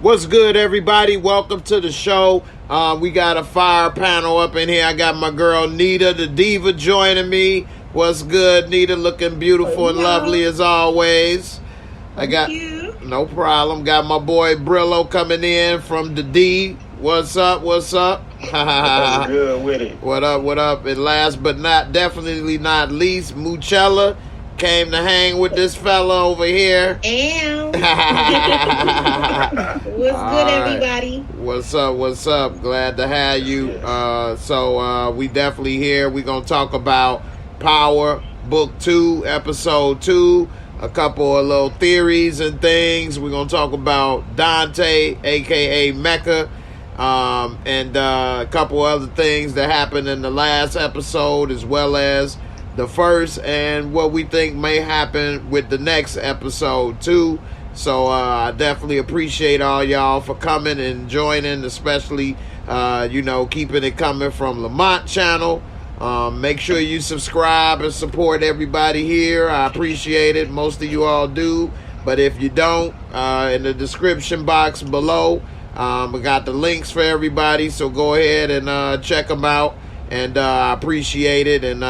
What's good, everybody? Welcome to the show. We got a fire panel up in here. I got my girl Nita, the diva, joining me. What's good, Nita? Looking beautiful and lovely as always. Thank you. No problem. Got my boy Brillo coming in from the D. What's up? What's up? What's good with it? What up? What up? And last but definitely not least, Muchella came to hang with this fella over here. What's good, everybody? What's up? What's up? Glad to have you. So we definitely here. We're going to talk about Power, Book 2, Episode 2. A couple of little theories and things. We're going to talk about Dante, a.k.a. Mecca. And a couple other things that happened in the last episode, as well as the first, and what we think may happen with the next episode too. So I definitely appreciate all y'all for coming and joining, especially keeping it coming from Lamont channel. Make sure you subscribe and support everybody here. I appreciate it. Most of you all do, but if you don't, in the description box below, we got the links for everybody, so go ahead and check them out. And I appreciate it, and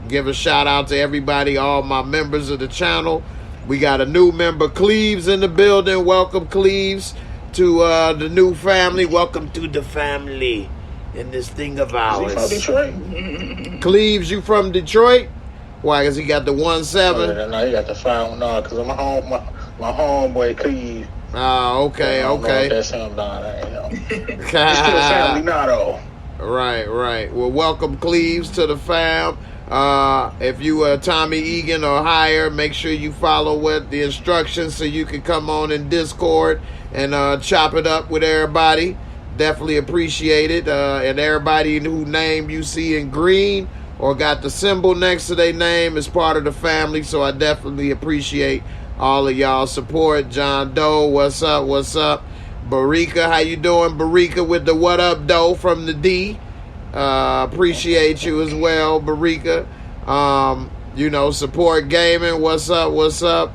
give a shout out to everybody, all my members of the channel. We got a new member, Cleves, in the building. Welcome, Cleves, to the new family. Welcome to the family in this thing of ours. Is he from Detroit? Cleves, you from Detroit? Why? Because he got the 1-7? No, he got the 5. No, because my homeboy Cleves. Oh, okay. That's him down there. It's still family now, though. Right. Well, welcome, Cleves, to the fam. If you are Tommy Egan or higher, make sure you follow with the instructions so you can come on in Discord and chop it up with everybody. Definitely appreciate it. And everybody who name you see in green or got the symbol next to their name is part of the family. So I definitely appreciate all of y'all support. John Doe, what's up? What's up? Barika, how you doing? Barika with the what up, Doe, from the D. Appreciate you as well, Barika. Support gaming. What's up? What's up?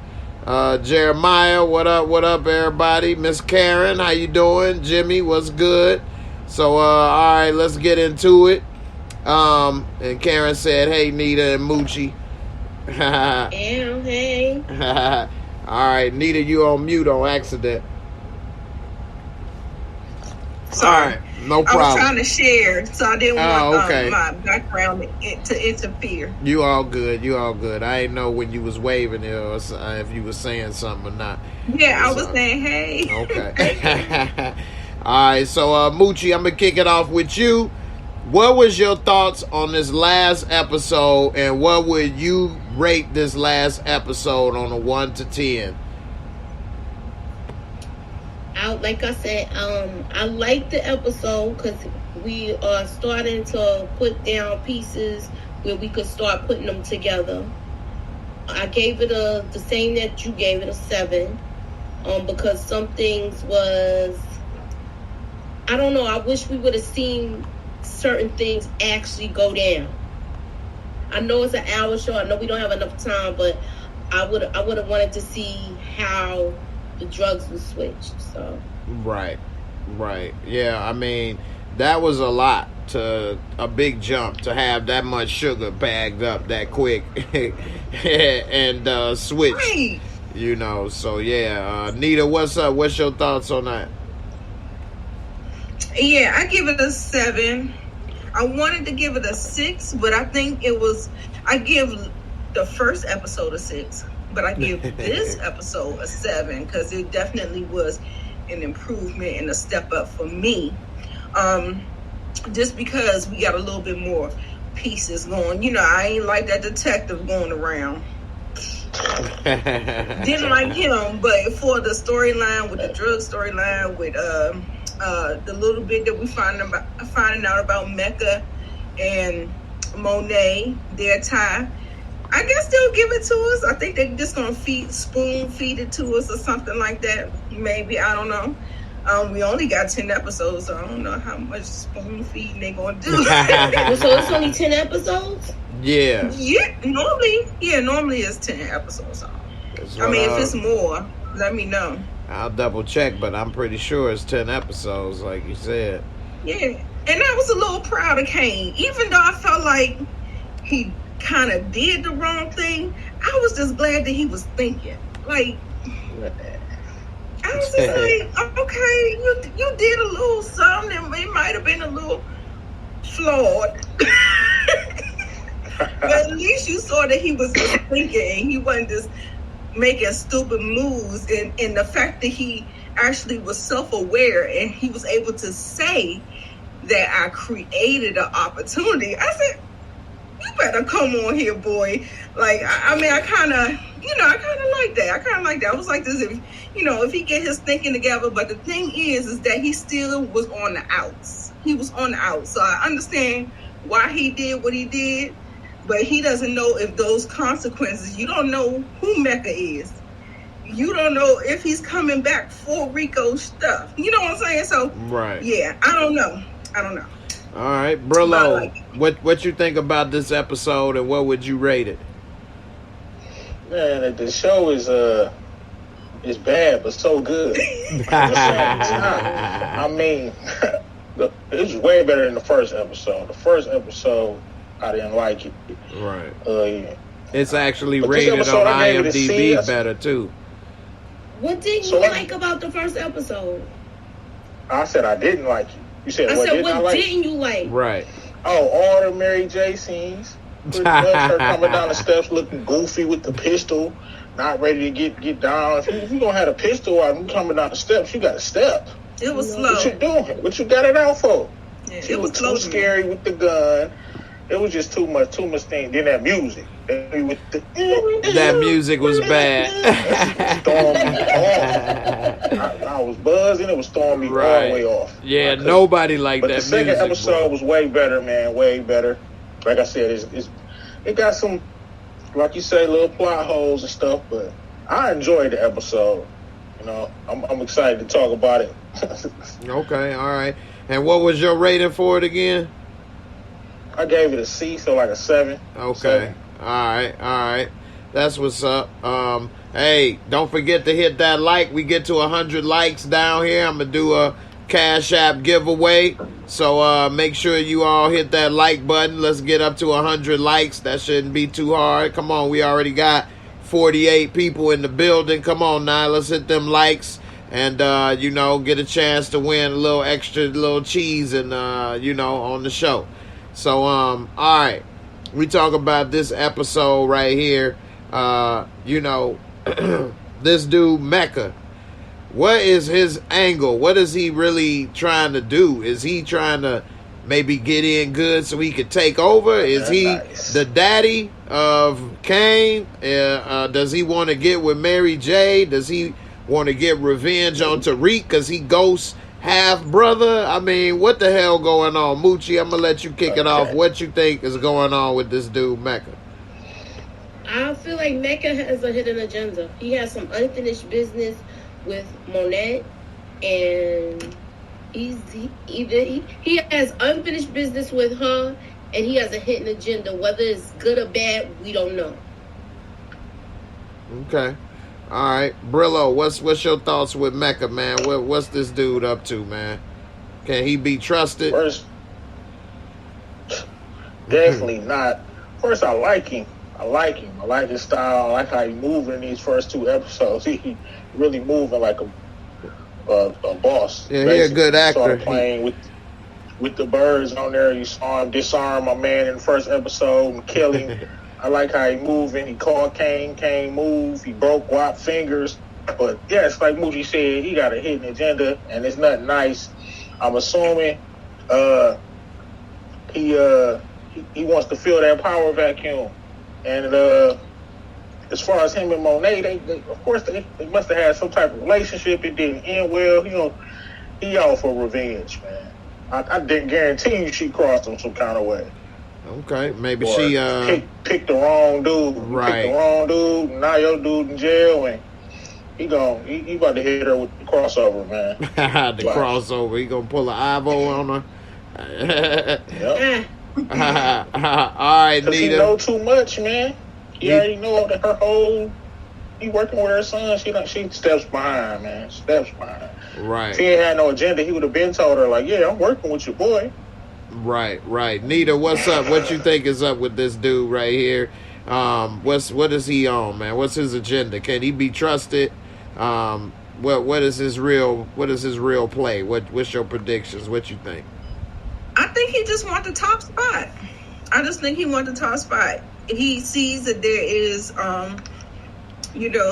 Jeremiah, what up, everybody? Miss Karen, how you doing? Jimmy, what's good? So, all right, let's get into it. And Karen said, hey, Nita and Moochie. Hey. All right, Nita, you on mute on accident. Sorry. All right, no problem. I was trying to share, so I didn't want okay. my background to interfere. You all good. I didn't know when you was waving it or if you was saying something or not. Yeah, I was saying hey. Okay. All right, so Moochie, I'm going to kick it off with you. What was your thoughts on this last episode, and what would you rate this last episode on a 1 to 10? Like I said, I like the episode because we are starting to put down pieces where we could start putting them together. I gave it the same that you gave it, a 7, because some things was, I don't know, I wish we would have seen certain things actually go down. I know it's an hour show, I know we don't have enough time, but I would have wanted to see how the drugs were switched. So right, yeah. I mean, that was a lot, a big jump to have that much sugar bagged up that quick and switched. Right. So yeah. Nita, what's up? What's your thoughts on that? Yeah, I give it a 7. I wanted to give it a 6, but I think I give the first episode a 6. But I give this episode a 7 because it definitely was an improvement and a step up for me. Just because we got a little bit more pieces going. I ain't like that detective going around. Didn't like him, but for the storyline, with the drug storyline, with the little bit that we finding out about Mecca and Monet, their tie, I guess they'll give it to us. I think they're just gonna spoon feed it to us or something like that. Maybe, I don't know. We only got 10 episodes, so I don't know how much spoon feeding they're gonna do. So it's only 10 episodes? Yeah. Normally it's 10 episodes. I mean, if it's more, let me know. I'll double check, but I'm pretty sure it's 10 episodes, like you said. Yeah, and I was a little proud of Kane, even though I felt like he kind of did the wrong thing. I was just glad that he was thinking. Like, I was just like, okay, you did a little something. It might have been a little flawed. But at least you saw that he was just thinking and he wasn't just making stupid moves. And the fact that he actually was self-aware and he was able to say that I created an opportunity. I said, you better come on here, boy. Like, I mean, I kind of like that. I was like this, if he get his thinking together. But the thing is that he still was on the outs. He was on the outs. So I understand why he did what he did, but he doesn't know if those consequences, you don't know who Mecca is. You don't know if he's coming back for Rico's stuff. You know what I'm saying? So, right. Yeah, I don't know. All right, Brillo, what you think about this episode and what would you rate it? Man, the show is bad, but so good. I mean, it's way better than the first episode. The first episode, I didn't like it. Right. Yeah. It's actually rated on IMDb better too. What did you like about the first episode? I said I didn't like it. You said what didn't you like? Right. Oh, all the Mary J scenes. Pretty much her coming down the steps looking goofy with the pistol, not ready to get down. If you don't have a pistol while you coming down the steps, you got to step. It was slow. What you doing? What you got it out for? Yeah, it was too scary with the gun. It was just too much thing. Then that music. That music was bad. I was buzzing. It was throwing me all the way off. Yeah, nobody liked that music. But the second episode was way better, man. Way better. Like I said, it got some, like you say, little plot holes and stuff. But I enjoyed the episode. You know, I'm excited to talk about it. Okay, all right. And what was your rating for it again? I gave it a C, so like a 7. Okay. 7. All right. That's what's up. Hey, don't forget to hit that like. We get to 100 likes down here. I'm going to do a Cash App giveaway. So make sure you all hit that like button. Let's get up to 100 likes. That shouldn't be too hard. Come on, we already got 48 people in the building. Come on now, let's hit them likes. And, get a chance to win a little extra little cheese and, on the show. So, all right. We talk about this episode right here. This dude, Mecca. What is his angle? What is he really trying to do? Is he trying to maybe get in good so he could take over? Is he the daddy of Kane? Does he want to get with Mary J? Does he want to get revenge on Tariq because he ghosts half brother? I mean, what the hell going on? Moochie, I'm going to let you kick it off. What you think is going on with this dude, Mecca? I feel like Mecca has a hidden agenda. He has some unfinished business with Monet, and he has unfinished business with her, and he has a hidden agenda. Whether it's good or bad, we don't know. Okay. All right, Brillo, what's your thoughts with Mecca, man? What's this dude up to, man? Can he be trusted? First, definitely not. First, I like him. I like his style. I like how he moving in these first 2 episodes. He really moving like a boss. Yeah, he's a good actor. Started playing with the birds on there. You saw him disarm my man in the first episode and kill him. I like how he moving. He called Kane move. He broke WAP fingers. But yeah, it's like Moochie said, he got a hidden agenda and it's nothing nice. I'm assuming he wants to fill that power vacuum. And as far as him and Monet, they of course they must have had some type of relationship. It didn't end well. He out for revenge, man. I didn't guarantee you she crossed him some kind of way. Okay, maybe or she picked the wrong dude. Right. Picked the wrong dude. Now your dude in jail, and he about to hit her with the crossover, man. Crossover. He gonna pull an Ivo on her. Yep. All right, Nita. He know too much, man. He already know that her whole He working with her son. She steps behind, man. Steps behind. Right. If he ain't had no agenda, he would have been told her, like, yeah, I'm working with your boy. Right. Nita, what's up? What you think is up with this dude right here? What is he on, man? What's his agenda? Can he be trusted? What is his real play? What's your predictions? What you think? I think he just wants the top spot. I just think he wants the top spot. He sees that there is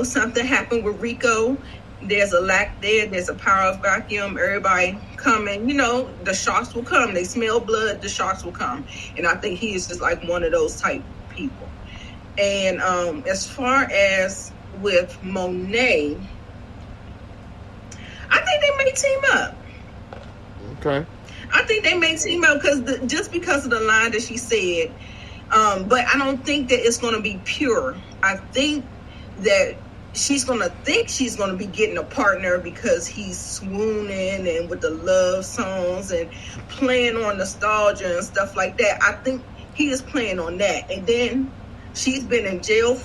something happened with Rico. There's a lack there. There's a power of vacuum. Everybody coming. The sharks will come. They smell blood. The sharks will come. And I think he is just like one of those type people. And as far as with Monet, I think they may team up. Okay. I think they may team up just because of the line that she said. But I don't think that it's going to be pure. I think that she's going to think she's going to be getting a partner because he's swooning and with the love songs and playing on nostalgia and stuff like that. I think he is playing on that. And then she's been in jail.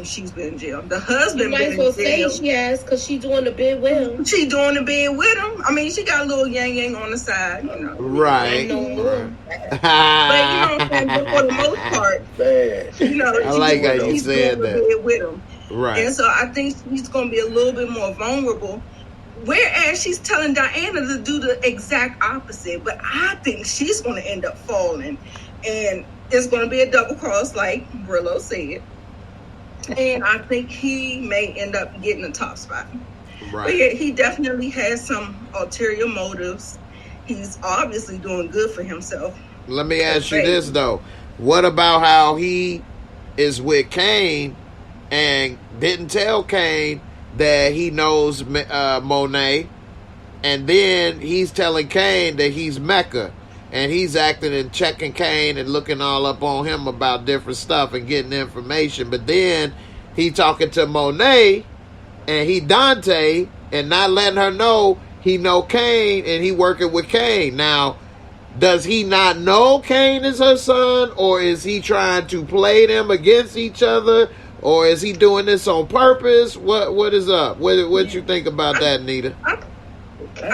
She's been in jail. The husband been in jail. You might as well say she has, because she's doing the bed with him. She doing the bed with him. She got a little yang on the side, Right. But but for the most part, I like how you said that. With him. Right. And so I think she's going to be a little bit more vulnerable. Whereas she's telling Diana to do the exact opposite. But I think she's going to end up falling. And it's going to be a double cross, like Brillo said. And I think he may end up getting the top spot. Right. But yeah, he definitely has some ulterior motives. He's obviously doing good for himself. Let me ask you this, though. What about how he is with Kane and didn't tell Kane that he knows Monet, and then he's telling Kane that he's Mecca, and he's acting and checking Kane and looking all up on him about different stuff and getting information, but then he talking to Monet and he Dante and not letting her know he know Kane and he working with Kane. Now, does he not know Kane is her son, or is he trying to play them against each other? Or is he doing this on purpose? What is up? What you think about that, Nita? I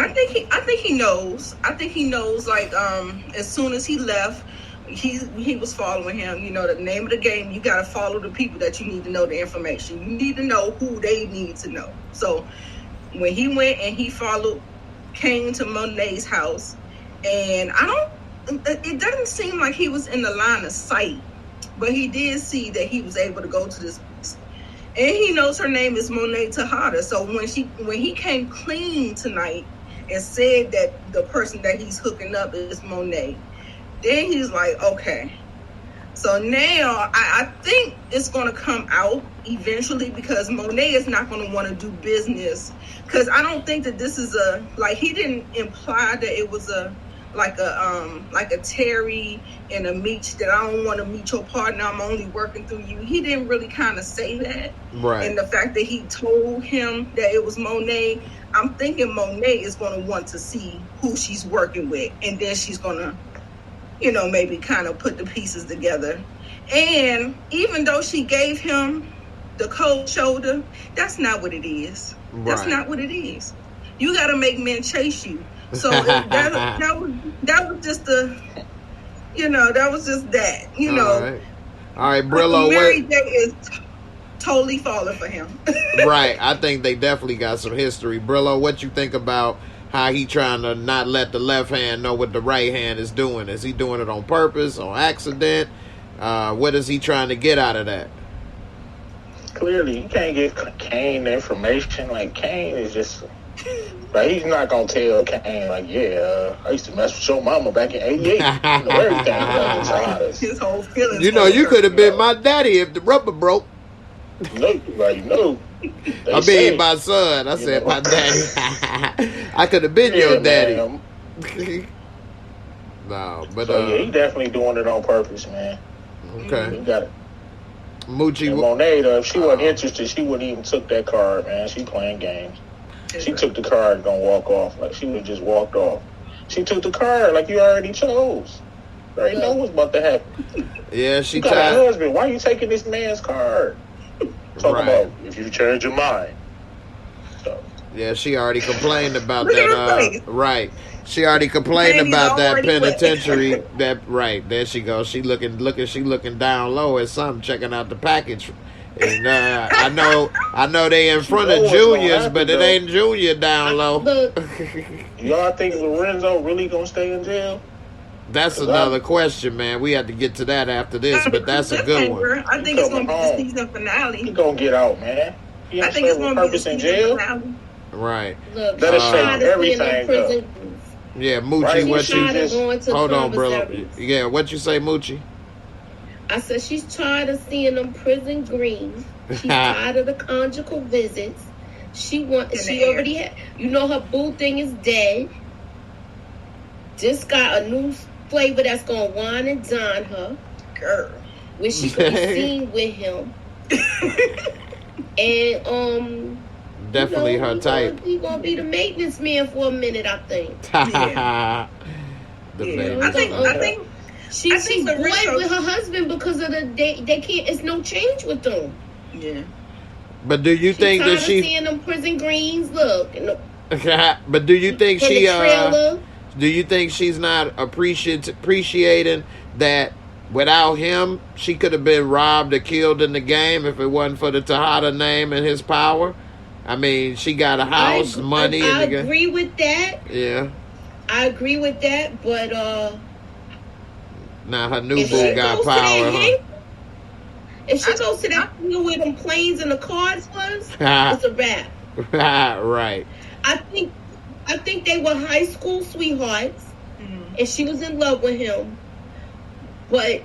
think he knows. I think he knows. Like as soon as he left, he was following him. The name of the game. You got to follow the people that you need to know the information. You need to know who they need to know. So when he went and he followed Kane to Monet's house, and it doesn't seem like he was in the line of sight. But he did see that he was able to go to this place. And he knows her name is Monet Tejada. So when he came clean tonight and said that the person that he's hooking up is Monet, then he's like, okay. So now I think it's going to come out eventually, because Monet is not going to want to do business. Because I don't think that this is he didn't imply that it was like a Terry and a Meech, that I don't want to meet your partner, I'm only working through you. He didn't really kind of say that. Right. And the fact that he told him that it was Monet, I'm thinking Monet is going to want to see who she's working with. And then she's going to, maybe kind of put the pieces together. And even though she gave him the cold shoulder, that's not what it is. Right. That's not what it is. You got to make men chase you. So that was just that was just that, All right, Brillo. Mary J is totally falling for him. Right. I think they definitely got some history. Brillo, what you think about how he trying to not let the left hand know what the right hand is doing? Is he doing it on purpose, on accident? What is he trying to get out of that? Clearly, you can't give Kane the information. Like, Kane is just... Like, he's not gonna tell Kane, like, I used to mess with your mama back in '88. Everything. His whole feelings. You could have been my daddy if the rubber broke. No. My son. I said my daddy. I could have been your daddy. No, but he definitely doing it on purpose, man. Okay. You got it. Moochie. And Monet, though, if she wasn't interested, she wouldn't even took that card, man. She playing games. She took the card and gonna walk off. Like, she would have just walked off. She took the card like you already chose. You already know what's about to happen. Yeah, she you got a husband. Why are you taking this man's card? talking about if you change your mind. So. Yeah, she already complained about Look at her that. face. Right. She already complained Panties about that already wet. penitentiary. That right there she goes. She looking down low at something, checking out the package. And I know they in front of juniors, but it ain't junior down low. Look, Y'all think Lorenzo really gonna stay in jail? That's another question, man. We have to get to that after this, but that's a good one. I think it's going to be the season finale. He gonna get out, man. He I think it's going to be the in season jail. finale. Right. look, Let us she's say tired of seeing everything, them prison. Yeah, Moochie, Right, what She's you tired of going to hold on, bro? commissaries. Yeah, what you say, Moochie? I said she's tired of seeing them prison greens. She's tired of the conjugal visits. She already had, her boo thing is dead. Just got a new flavor that's gonna wine and dine her, Girl. when she could be seen with him. And Definitely her type. He gonna be the maintenance man for a minute, I think. The baby. I think She's the bored retro- with her husband because of they can't. It's no change with them. Yeah. But do you think tired that of she? seeing them prison greens? Look, But do you think from she? the trailer. Do you think she's not appreciating that without him, she could have been robbed or killed in the game if it wasn't for the Tejada name and his power? I mean, she got a house, money. I agree with that. Yeah. I agree with that, but now her new boo got power, huh? If she goes to that field where them planes and the cars was, it's a wrap. Right. I think they were high school sweethearts, and she was in love with him. But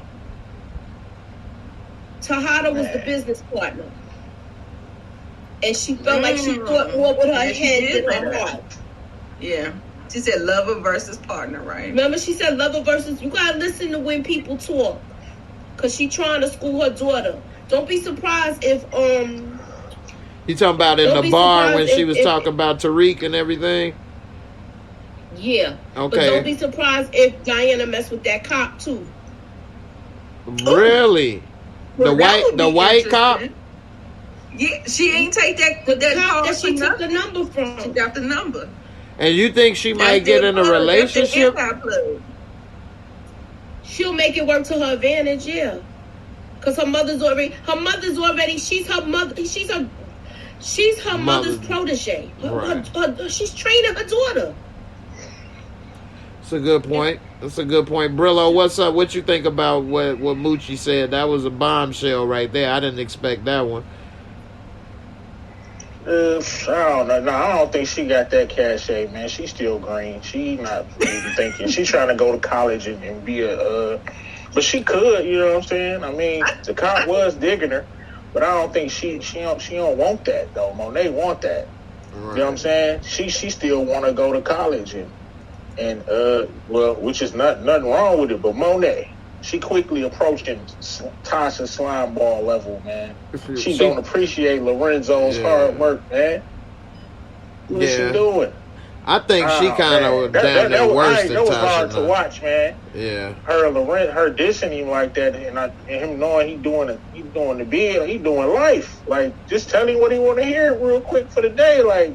Tejada was the business partner, and she felt like she thought more with her head than her heart. Yeah. She said lover versus partner, right? Remember, she said lover versus. You gotta listen to when people talk, cause she trying to school her daughter. Don't be surprised if You talking about in the bar when she was talking about Tariq and everything? Yeah. Okay. But don't be surprised if Diana messed with that cop too. Really? Well, the white cop? Yeah, she ain't take that The that cop call that she for took the nothing. number from. She got the number. And you think she might get in a relationship? She'll make it work to her advantage, yeah. Cause her mother's already. She's her mother. She's her mother's protege. She's training her daughter. That's a good point. Brillo, what's up? What you think about what Moochie said? That was a bombshell right there. I didn't expect that one. I don't know. No, I don't think she got that cachet, man. She's still green. She not really thinking. She's trying to go to college and be but she could, you know what I'm saying? I mean, the cop was digging her, but I don't think she don't want that though. Monet want that. Right. You know what I'm saying? She still want to go to college and which is nothing wrong with it. But Monet, she quickly approaching Tasha slime ball level, man. She don't appreciate Lorenzo's hard work, man. What is she doing? I think she kind of down there worse than Tasha. That was hard to watch, man. Yeah. Her dissing him like that, and him knowing he doing the bid, he doing life. Like, just tell him what he want to hear real quick for the day. Like,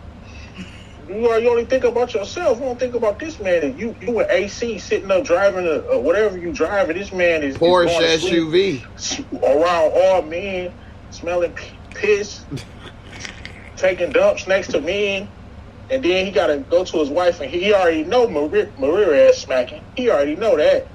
you only think about yourself. You don't think about this man. You with AC sitting up driving whatever you driving. This man is Porsche SUV around all men, smelling piss, taking dumps next to men. And then he got to go to his wife, and he already know Maria ass smacking. He already know that.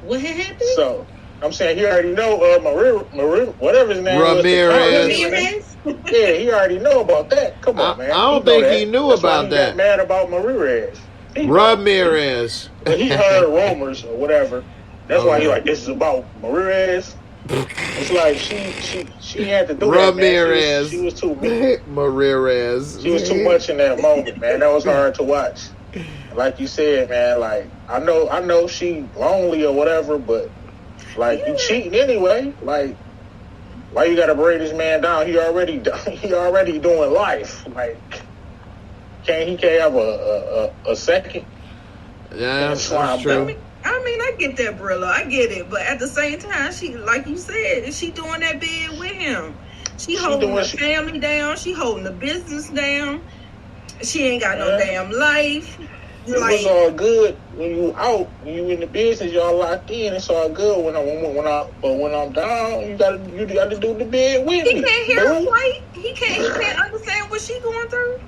What happened? So, I'm saying he already know Maria, whatever his name Ramirez. Yeah, he already know about that. Come on, man. I don't think he knew about that. Got mad about Ramirez. Ramirez. But he heard rumors or whatever. That's why he like, this is about Ramirez. It's like she had to do Ramirez. that. She was too Ramirez. She was too much in that moment, man. That was hard to watch. Like you said, man. Like I know she lonely or whatever, but like you cheating anyway. Like why you gotta bring this man down? He already doing life. Like he can't have a second. Yeah, that's true. I mean, I get that, Brillo. I get it. But at the same time, she, like you said, she doing that bid with him. She holding the family down. She holding the business down. She ain't got no damn life. It was all good when you out, when you in the business, y'all locked in. It's all good but when I'm down, you gotta do the bid with me. He can't hear her right. He can't understand what she going through.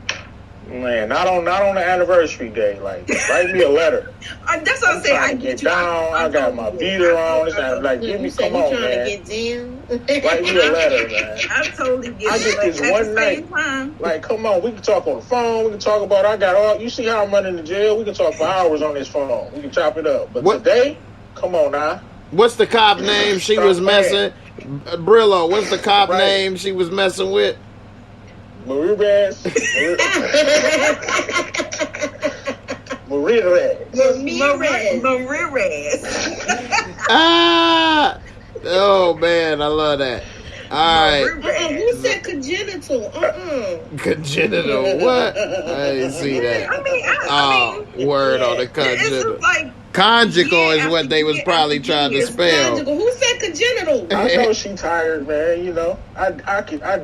Man, not on the anniversary day. Like, write me a letter. That's what I'm saying. I get down. I got my beater on. Like, give me, come on, man. Get down. Write me a letter, man. I totally get it. I get this one night. Like, come on, we can talk on the phone. We can talk about. I got all. You see how I'm running the jail? We can talk for hours on this phone. We can chop it up. But today, come on now. What's the cop name she was messing? Brillo. What's the cop name she was messing with? Ramirez. Ah! Oh man, I love that. All right. Who said congenital? Congenital? What? I didn't see that. I mean, word on the congenital. Conjugal is what they was probably trying to spell. Conjugal. Who said congenital? I know she tired, man. You know, I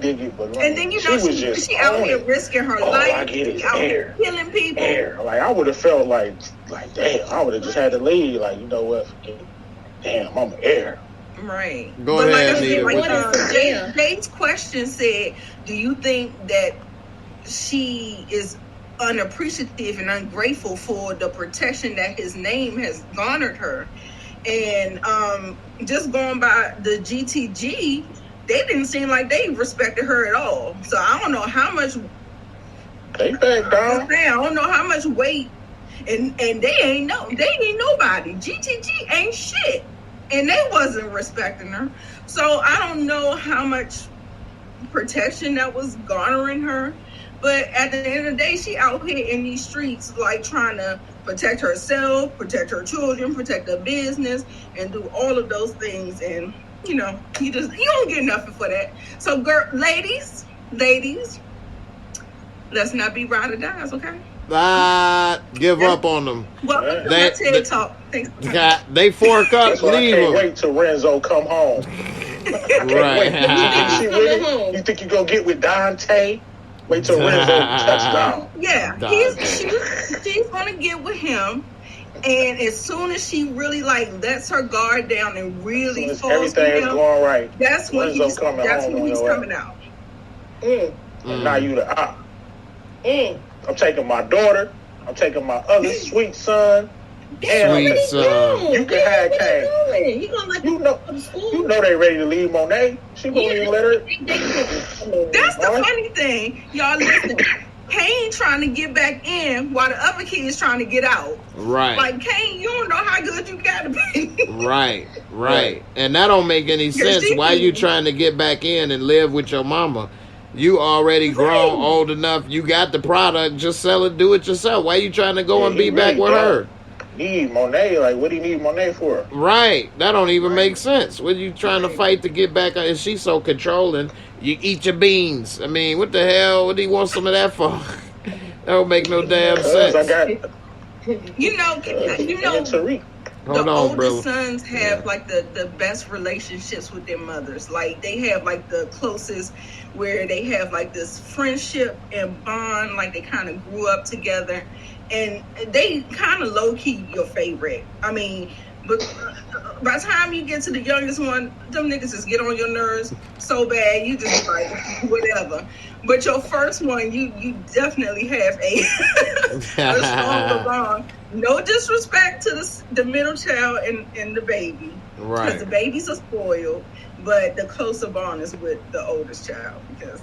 dig it, but and then you know she out here risking her life. I get it. Out here killing people. Like I would have felt like damn. I would have just had to leave. Like, you know what? Damn, I'm an heir. Right. Go ahead, Nita. Jade's question said, "Do you think that she is unappreciative and ungrateful for the protection that his name has garnered her?" And just going by the GTG, they didn't seem like they respected her at all. So I don't know how much they back down. I don't know how much weight, and they ain't nobody. GTG ain't shit, and they wasn't respecting her. So I don't know how much protection that was garnering her. But at the end of the day, she out here in these streets, like trying to protect herself, protect her children, protect her business, and do all of those things. And you know, you don't get nothing for that. So, ladies, let's not be ride or dies, okay? Give up on them. Welcome to my TED Talk. Thanks. They fork up, leave them. Wait till Renzo come home. Right. You think you gonna get with Dante? Wait till Renzo touchdown. Yeah, she's gonna get with him, and as soon as she really lets her guard down and really falls for everything is going right, that's when he's coming out. And now you the op. I'm taking my daughter. I'm taking my other sweet son. Sweet son. You can have Kane. He gonna let you go to school. You know they ready to leave Monet. She won't even let her. That's the funny thing. Y'all listen. Kane trying to get back in while the other kid is trying to get out. Right. Like, Kane, you don't know how good you got to be. Right. And that don't make any sense. Why you trying to get back in and live with your mama? You already grown, old enough. You got the product. Just sell it, do it yourself. Why you trying to go and be back with her? Need Monet, like what do you need Monet for? Right, that don't even make sense. What are you trying to fight to get back? And she's so controlling. You eat your beans. I mean, what the hell? What do you want some of that for? That don't make no damn sense. I got you know. Tariq. The oldest sons have the best relationships with their mothers. Like they have the closest, where they have this friendship and bond. Like they kind of grew up together. And they kind of low-key your favorite. I mean, but by the time you get to the youngest one, them niggas just get on your nerves so bad, you just whatever. But your first one, you definitely have a stronger bond. No disrespect to the middle child and the baby. Right. Because the babies are spoiled, but the closer bond is with the oldest child. Because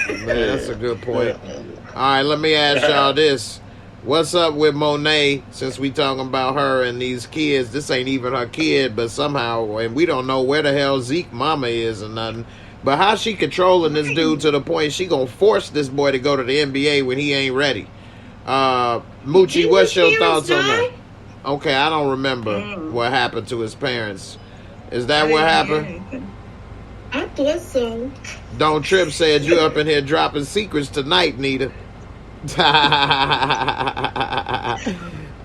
man, that's a good point. All right, let me ask y'all this. What's up with Monet, since we talking about her and these kids? This ain't even her kid, but somehow, and we don't know where the hell Zeke mama is or nothing, but how she controlling this dude to the point she gonna force this boy to go to the NBA when he ain't ready. Moochie, what's your thoughts on that? Okay, I don't remember what happened to his parents. Is that what happened? I thought so. Don't Trip said you up in here dropping secrets tonight, Nita.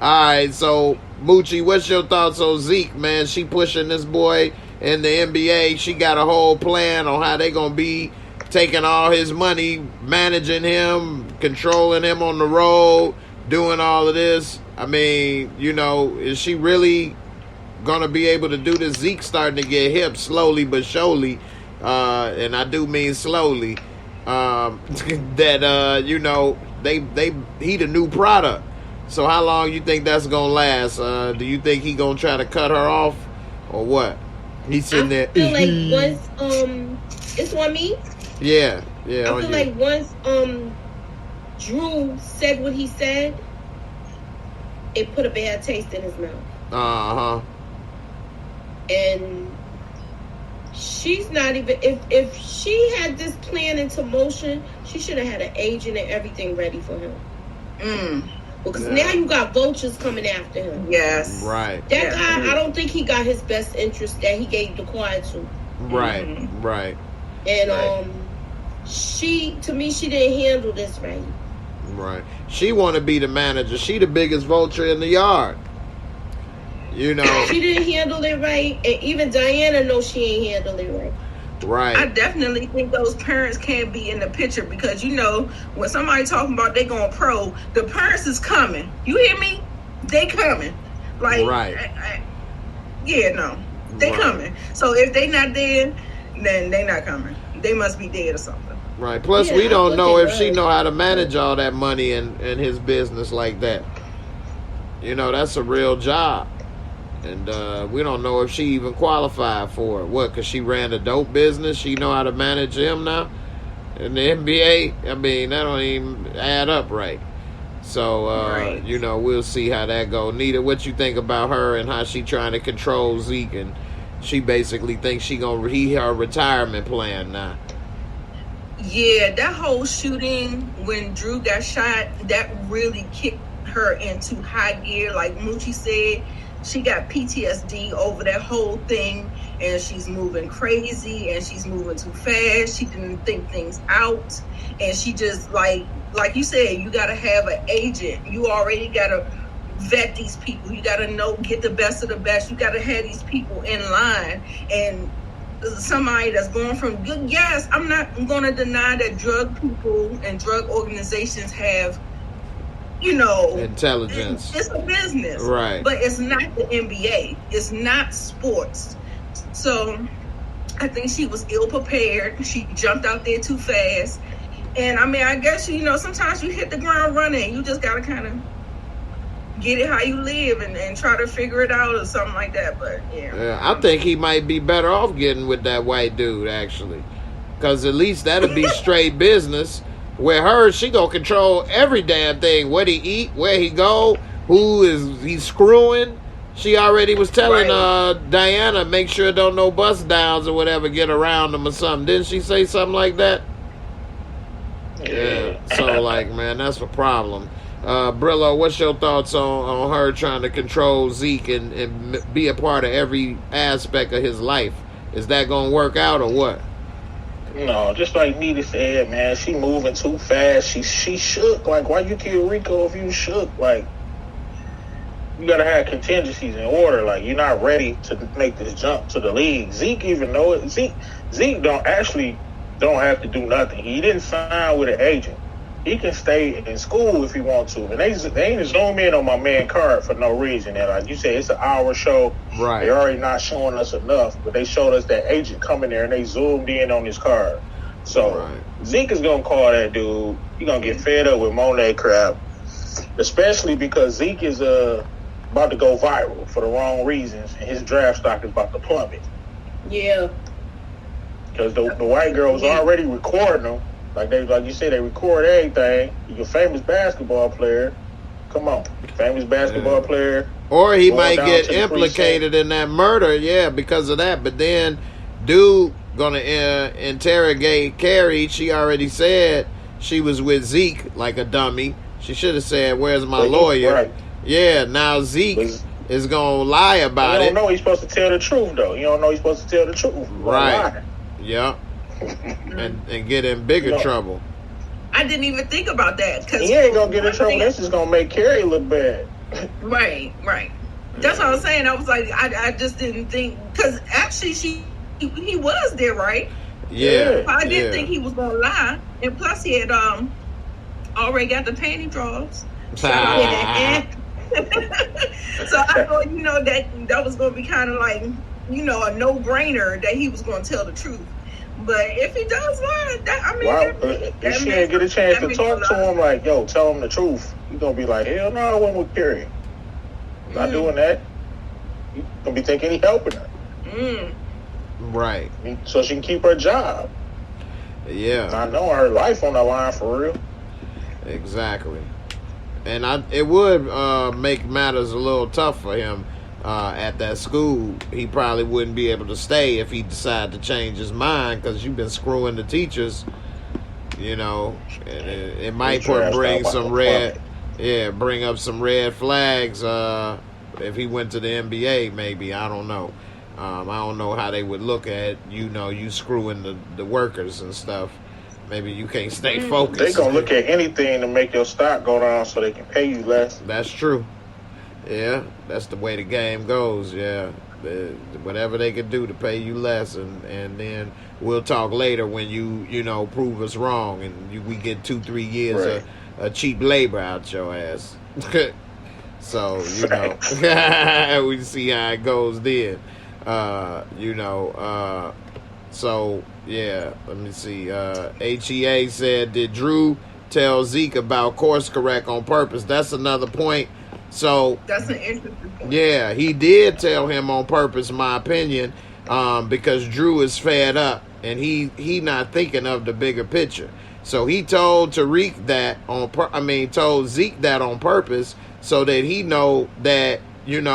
Alright, so Moochie, what's your thoughts on Zeke, man? She pushing this boy in the NBA. She got a whole plan on how they gonna be taking all his money, managing him, controlling him on the road, doing all of this. I mean, you know, is she really gonna be able to do this? Zeke's starting to get hip slowly but surely, and I do mean slowly. That you know, he the new product. So how long you think that's gonna last? Do you think he gonna try to cut her off, or what? He's sitting there. I feel like once it's on me. Yeah. I feel like once Drew said what he said, it put a bad taste in his mouth. And she's not even, if she had this plan into motion, she should have had an agent and everything ready for him. Because now you got vultures coming after him. Yes. Right. That guy, I don't think he got his best interest that he gave the car to. Right. Right. And she didn't handle this right. Right. She want to be the manager. She the biggest vulture in the yard. You know. She didn't handle it right, and even Diana knows she ain't handled it right. Right. I definitely think those parents can't be in the picture because, you know, when somebody talking about they going pro, the parents is coming. You hear me? They coming. Like, right. They coming. So if they not dead, then they not coming. They must be dead or something. Right. Plus, we don't know if she know how to manage all that money in his business like that. You know, that's a real job. And we don't know if she even qualified for it. What, because she ran a dope business? She know how to manage him now? In the NBA? I mean, that don't even add up right. So, you know, we'll see how that go. Nita, what you think about her and how she trying to control Zeke? And she basically thinks she gonna her retirement plan now. Yeah, that whole shooting when Drew got shot, that really kicked her into high gear. Like Moochie said, she got PTSD over that whole thing, and she's moving crazy, and she's moving too fast. She didn't think things out, and she just like you said, you got to have an agent. You already got to vet these people. You got to know, get the best of the best. You got to have these people in line, and somebody that's going from good. Yes, I'm not going to deny that drug people and drug organizations have, you know, intelligence. It's a business, right? But it's not the NBA. It's not sports. So I think she was ill prepared. She jumped out there too fast. And I mean, I guess, you know, sometimes you hit the ground running. You just gotta kind of get it how you live and try to figure it out or something like that. But yeah, I think he might be better off getting with that white dude actually, because at least that'll be straight business. Where her, she gonna control every damn thing. What he eat, where he go, who is he screwing. She already was telling Diana, make sure don't no bust downs or whatever get around them or something. Didn't she say something like that? Yeah. So like, man, that's a problem. Brillo, what's your thoughts on her trying to control Zeke and be a part of every aspect of his life? Is that gonna work out or what? No, just like Nita said, man, she moving too fast. She shook. Like, why you kill Rico if you shook? Like, you gotta have contingencies in order. Like, you're not ready to make this jump to the league. Zeke even know it. Zeke don't have to do nothing. He didn't sign with an agent. He can stay in school if he wants to. And they ain't zoom in on my man card for no reason. And like you said, it's an hour show. Right. They're already not showing us enough, but they showed us that agent coming there and they zoomed in on his card. So Zeke is gonna call that dude. He gonna get fed up with Monet crap, especially because Zeke is about to go viral for the wrong reasons, and his draft stock is about to plummet. Yeah. Because the white girl was already recording him. Like you said, they record everything. You're a famous basketball player. Come on, famous basketball player. Or he might get implicated in that murder, because of that. But then, dude gonna interrogate Carrie. She already said she was with Zeke like a dummy. She should have said, "Where's my lawyer?" Right. Yeah, now Zeke is gonna lie about it. You don't know he's supposed to tell the truth, though. You don't know he's supposed to tell the truth. Right. Yeah. and get in bigger trouble. I didn't even think about that. Cause he ain't gonna get in trouble. That's just gonna make Carrie look bad. Right. That's what I was saying. I was like, I just didn't think, because actually he was there, right? Yeah. I didn't think he was gonna lie, and plus he had already got the panty drawers. So I thought, that was gonna be kind of like, a no-brainer that he was gonna tell the truth. But if he does lie, if she didn't get a chance to talk to him, like, yo, tell him the truth, he's gonna be like, hell no, I went with Carrie. Not doing that. He's gonna be thinking he helping her. Right. So she can keep her job. Yeah. Not knowing her life on the line for real. Exactly. And it would make matters a little tough for him at that school. He probably wouldn't be able to stay if he decided to change his mind, because you've been screwing the teachers. It might bring up some red flags if he went to the NBA. Maybe, I don't know. I don't know how they would look at you screwing the workers and stuff. Maybe you can't stay focused. They gonna look at anything to make your stock go down so they can pay you less. That's true. Yeah, that's the way the game goes. Yeah, whatever they can do to pay you less, and then we'll talk later when you prove us wrong, and we get 2-3 years of cheap labor out your ass. So we see how it goes then. So yeah, let me see. HEA said, did Drew tell Zeke about course correct on purpose? That's another point. So that's an interesting point. Yeah, he did tell him on purpose, in my opinion, because Drew is fed up and he not thinking of the bigger picture. So he told Tariq that told Zeke that on purpose, so that he know that Monet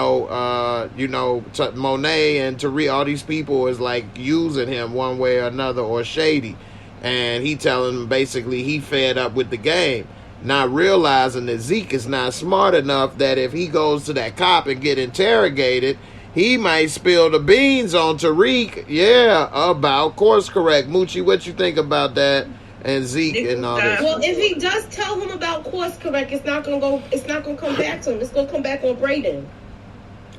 and Tariq, all these people is like using him one way or another, or shady, and he telling him basically he fed up with the game, not realizing that Zeke is not smart enough that if he goes to that cop and get interrogated, he might spill the beans on Tariq. Yeah, about course correct. Moochie, what you think about that? And Zeke and all that. Well, if he does tell him about course correct, it's not gonna come back to him. It's gonna come back on Braden.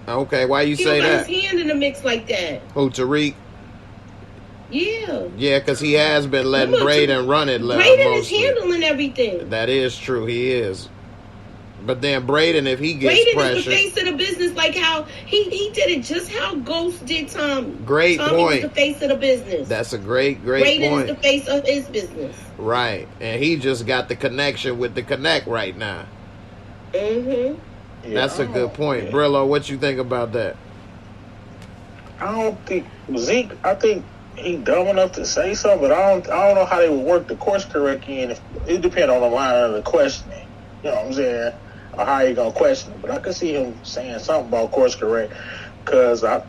Okay, why you say that? He don't got his hand in the mix like that. Who, Tariq? Yeah. Yeah, because he has been letting Braden run it. Braden is handling everything. That is true. He is. But then Braden, if he gets pressure, is the face of the business, like how he did it, just how Ghost did Tom. Great Tommy point. Was the face of the business. That's a great Braden point. Is the face of his business. Right, and he just got the connection with the Connect right now. Mm-hmm. Yeah, that's a good point. Yeah. Brillo, what you think about that? I don't think Zeke. I think he dumb enough to say something, but I don't know how they would work the course correct in. It depends on the line of the questioning. You know what I'm saying? Or how you gonna question it. But I could see him saying something about course correct, because I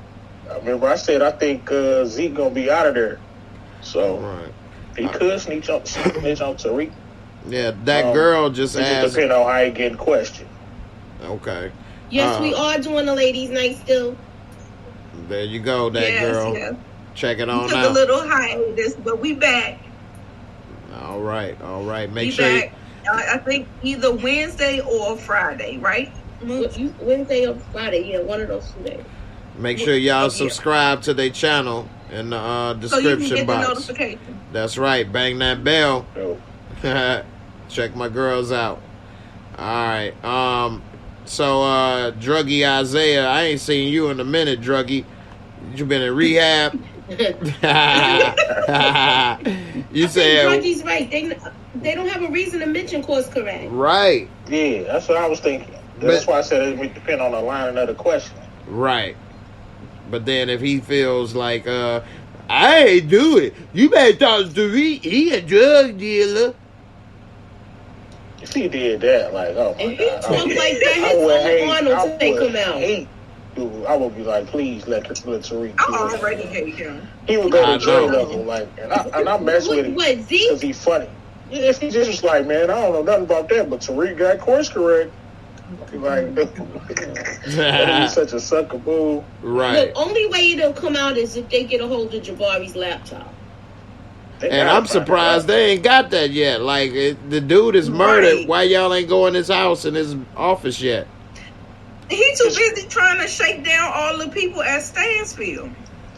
remember I said I think Zeke gonna be out of there, so he could snitch on Tariq. Yeah, that girl just asked. Depending on how he getting questioned. Okay. Yes, we are doing the ladies' night still. There you go, that girl. Yes. Check it on out. Took a little hiatus, but we back. All right. Make we sure. Back. I think either Wednesday or Friday, right? Wednesday or Friday, yeah, one of those 2 days. Make sure y'all subscribe to their channel in the description so you can get box. The notification. That's right. Bang that bell. Check my girls out. All right. So Druggy Isaiah, I ain't seen you in a minute, Druggy. You been in rehab? You said Druggy's right. They don't have a reason to mention course correct. Right. Yeah, that's what I was thinking. That's why I said it would depend on the line of the question. Right. But then if he feels like, I ain't do it, you better talk to me. He a drug dealer. If he did that, like, oh my God. If he talk like that, his Arnold take him out. Dude, I would be like, please let Tariq. I already hate him. He would go to jail level, like, and I mess with him because he's funny. Yeah, if he just was like, man, I don't know nothing about that, but Tariq got course correct. Like, that is such a sucker boo. Right. The only way it'll come out is if they get a hold of Jabari's laptop. And I'm surprised they ain't got that yet. Like, the dude is murdered. Right. Why y'all ain't go in his house and his office yet? He too busy trying to shake down all the people at Stansfield.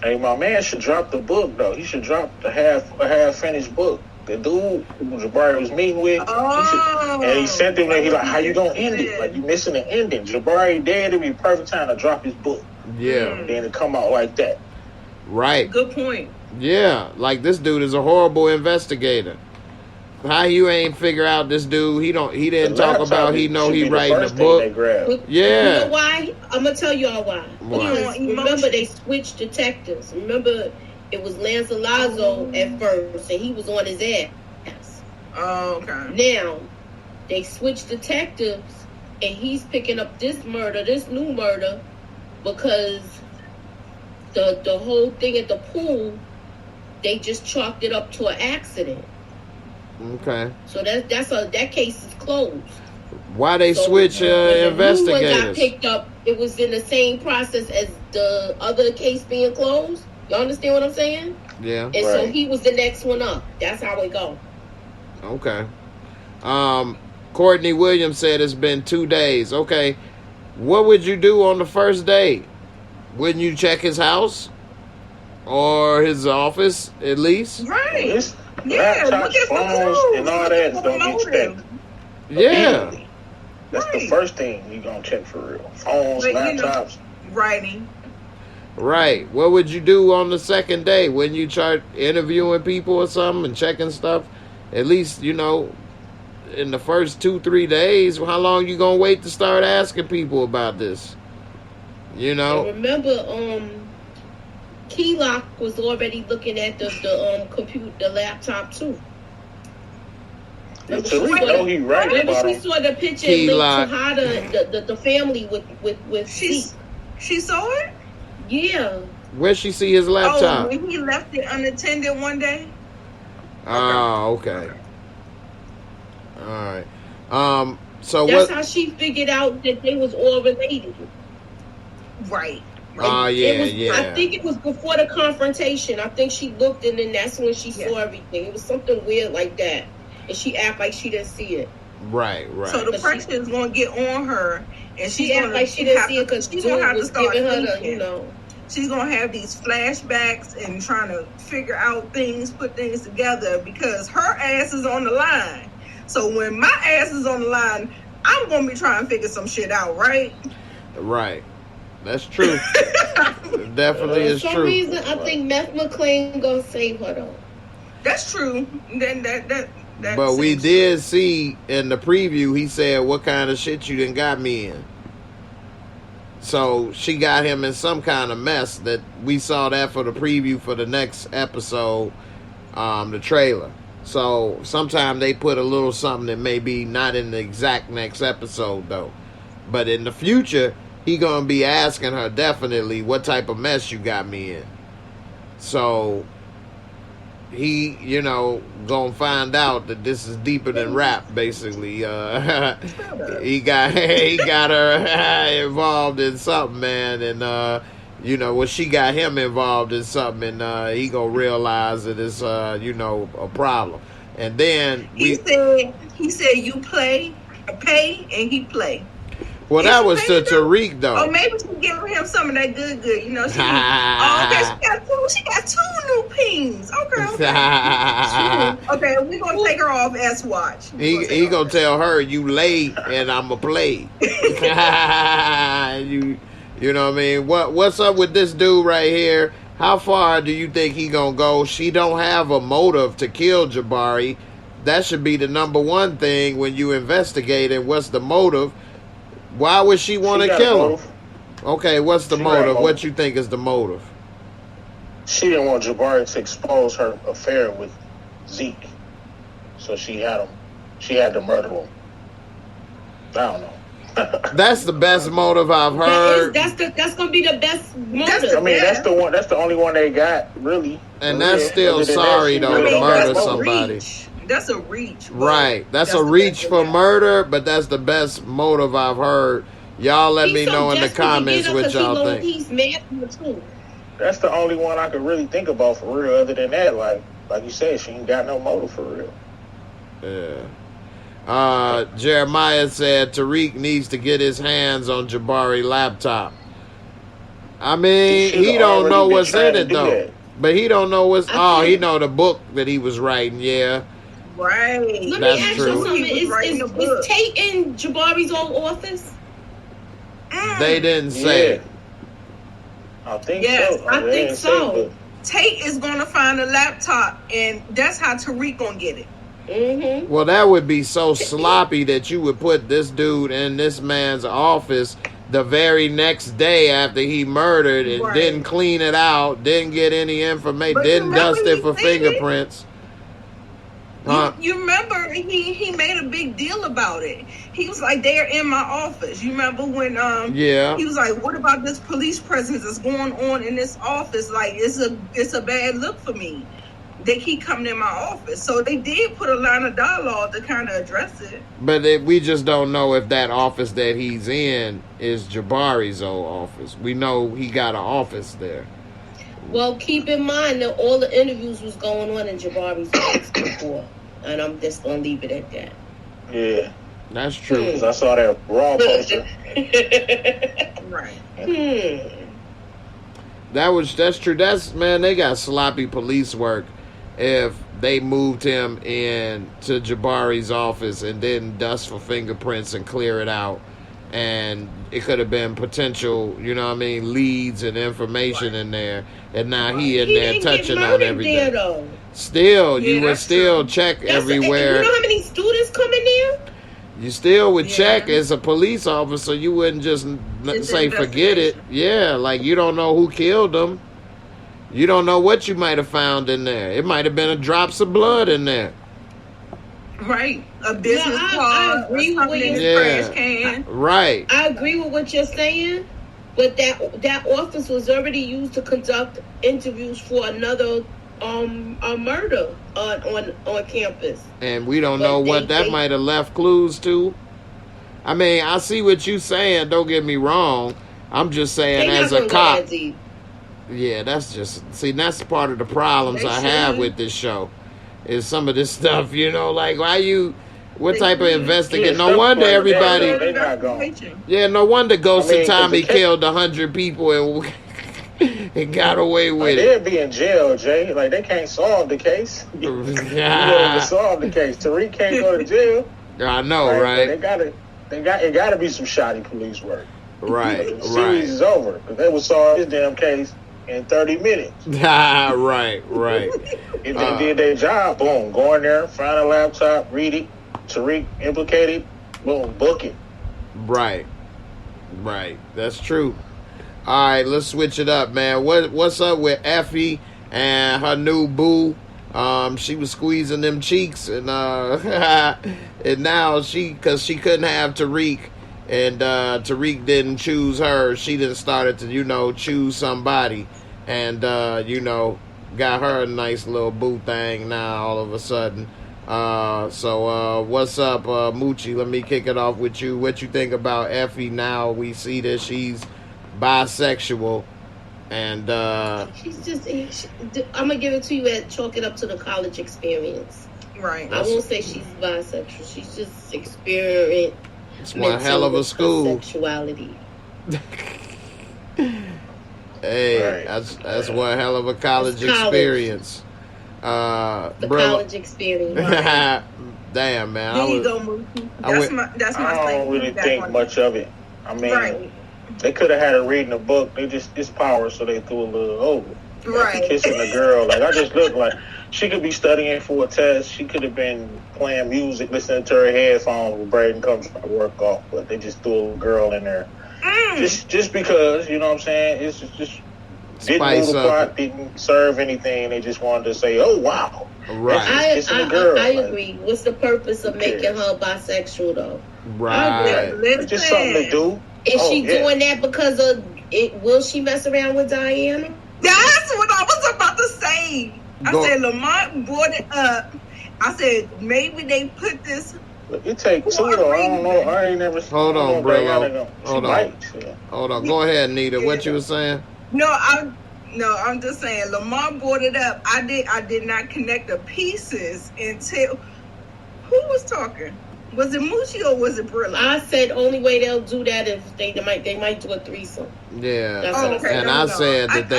Hey, my man should drop the book though. He should drop a half finished book. The dude who Jabari was meeting with, and he sent him there. He like, how you gonna end it? Like, you missing the ending. Jabari dead. It'd be a perfect time to drop his book. Yeah. And then it come out like that. Right. Good point. Yeah. Like, this dude is a horrible investigator. How you ain't figure out this dude? He didn't talk about he know he writing a book. Yeah. You know why? I'm gonna tell y'all why. Because remember, they switched detectives. Remember, it was Lance Alonzo at first, and he was on his ass. Oh, okay. Now they switched detectives, and he's picking up this new murder, because the whole thing at the pool, they just chalked it up to an accident. Okay. So that case is closed. Why they switch investigators? When the new one got picked up, it was in the same process as the other case being closed. You understand what I'm saying? Yeah. And so he was the next one up. That's how it go. Okay. Courtney Williams said it's been 2 days. Okay. What would you do on the first day? Wouldn't you check his house? Or his office, at least? Right. Laptops, phones, and all that don't get checked. Yeah. That's the first thing you gonna check for real. Phones, laptops. Writing. Right. What would you do on the second day? When you start interviewing people or something and checking stuff? At least, in the first 2-3 days, how long you gonna wait to start asking people about this? And remember, Keylock was already looking at the laptop too. Until we know he right about Remember, she saw the picture and linked to how the family with she saw it. Yeah. Where'd she see his laptop? Oh, when he left it unattended one day. Oh, okay. All right. So that's how she figured out that they was all related. Right. Oh, yeah. I think it was before the confrontation. I think she looked, and then that's when she saw everything. It was something weird like that, and she act like she didn't see it. Right. So the pressure is going to get on her, and she act like she didn't see it because she's going to have to start giving thinking. her She's going to have these flashbacks and trying to figure out things, put things together, because her ass is on the line. So when my ass is on the line, I'm going to be trying to figure some shit out, right? Right. That's true. It definitely is true. For some reason, I think Meth McLean gonna save her though. That's true. Then that. But we did see in the preview, he said, "What kind of shit you done got me in?" So she got him in some kind of mess. That we saw that for the preview for the next episode, the trailer. So sometimes they put a little something that may be not in the exact next episode though, but in the future. He gonna be asking her definitely what type of mess you got me in. So he, gonna find out that this is deeper than rap. Basically, he got her involved in something, man, and she got him involved in something, and he gonna realize that it's a problem. And then he said you pay, and he play. Well, that was to Tariq, though. Oh, maybe she's giving him some of that good. Okay, she got two new pings. Okay. Okay, we're going to take her off S Watch. He going to tell her, you late, and I'm going to play. You know what I mean? What's up with this dude right here? How far do you think he going to go? She don't have a motive to kill Jabari. That should be the number one thing when you investigate it. What's the motive? Why would she want to kill him? Okay, what's the motive? What you think is the motive? She didn't want Jabari to expose her affair with Zeke, so she had to murder him. I don't know. That's the best motive I've heard. That's gonna be the best motive. That's the only one they got, really. And that's still sorry though to murder somebody. That's a reach. Right. That's a reach for murder, but that's the best motive I've heard. Y'all let me know in the comments what y'all think. He's mad too. That's the only one I could really think about for real. Other than that, like you said, she ain't got no motive for real. Yeah. Jeremiah said Tariq needs to get his hands on Jabari laptop. I mean, should've he don't already know been what's trying in to it do though. that. But he don't know what's. I He think- know the book that he was writing. Yeah, Right. Let That's me ask true. you something. He was writing a book. Is Tate in Jabari's old office? they didn't say. Yeah. I think Yes, so. I They think didn't say, so. but Tate is gonna find a laptop, and that's how Tariq gonna get it. Mm-hmm. Well, that would be so sloppy that you would put this dude in this man's office the very next day after he murdered and Right. didn't clean it out, didn't get any information, But didn't remember dust it he for said it? fingerprints. Huh? You remember he made a big deal about it. He was like, "They're in my office." You remember when Yeah. he was like, "What about this police presence that's going on in this office? Like, it's a bad look for me. They keep coming in my office." So they did put a line of dialogue to kind of address it. But we just don't know if that office that he's in is Jabari's old office. We know he got an office there. Well, keep in mind that all the interviews was going on in Jabari's office before, and I'm just gonna leave it at that. yeah. That's true. 'Cause I saw that Raw poster. Right. That's true. Man, they got sloppy police work if they moved him in to Jabari's office and didn't dust for fingerprints and clear it out. And it could have been potential, leads and information in there. And now he in there didn't touching get on murdered everything. there, though. Still, Yeah, you would that's still true. check You everywhere. know how many students come in there? You still would Yeah. check as a police officer. You wouldn't just It's say an forget it. investigation. Yeah, like you don't know who killed them. You don't know what you might have found in there. It might have been a drops of blood in there. Right. A business Yeah, I card. agree with Something what in you- his Yeah. trash can. Right. I agree with what you're saying, but that office was already used to conduct interviews for another a murder on campus. And we don't But know what they- that might have left clues to. I mean, I see what you saying. Don't get me wrong. I'm just saying They as not a gonna go cop. that deep. Yeah, that's part of the problems They I have should. with this show. Is some of this stuff, like what They type of should. investigation? Yeah, No stuff wonder like everybody. that. They not going. Investigation. Yeah, no wonder Ghost I mean, of Tommy 'cause the killed 100 people and and got away Like, with it. they'd be in jail, Jay. Like, they can't solve the case. You know to solve the case. Tariq can't go to jail. I know, Like, right? It gotta be some shoddy police work. Right, The series is over. Because they would solve this damn case in 30 minutes. right. If they did their job, boom, go in there, find a laptop, read it. Tariq implicated, boom, book it. Right. That's true. All right, let's switch it up, man. What's up with Effie and her new boo? She was squeezing them cheeks, and and now because she couldn't have Tariq, and Tariq didn't choose her, she then started to choose somebody, and got her a nice little boo thing now all of a sudden. So what's up, Moochie? Let me kick it off with you. What you think about Effie now? We see that she's bisexual, and She's just. I'm gonna give it to you and chalk it up to the college experience. Right. I won't say she's bisexual. She's just experienced. it's one hell of a school. Sexuality. Hey, Right. that's one hell of a college It's college. experience. The Brother- college experience. Damn, man. There you go, Mookie. That's my I thing. don't really That think one. much of it. I mean, Right. they could have had her reading a book. It's power, so they threw a little over. Like, Right. kissing a girl. Like, I just look like she could be studying for a test. She could have been playing music, listening to her headphones when Braden comes from work off. But they just threw a girl in there. Just because, you know what I'm saying? It's just didn't Spice move the up. plot, didn't serve anything. They just wanted to say, oh, wow. Right, Kissing a girl. I Like, agree. What's the purpose of Who making cares? her bisexual though? right. It's just something to do. Is Oh, she yeah. doing that because of it? Will she mess around with Diana? That's what I was about to say. Go- I said Lamont brought it up. I said maybe they put this. It takes two, though. I don't know. I ain't never Hold I on, don't know if they Brillo. gotta go. Hold She on. might, yeah. Hold on. Go ahead, Nita. What you were saying? No, I'm just saying Lamont brought it up. I did not connect the pieces until who was talking? Was it Moochie or was it Brilla? I said only way they'll do that if they might do a threesome. Yeah. That's what I said. And I said that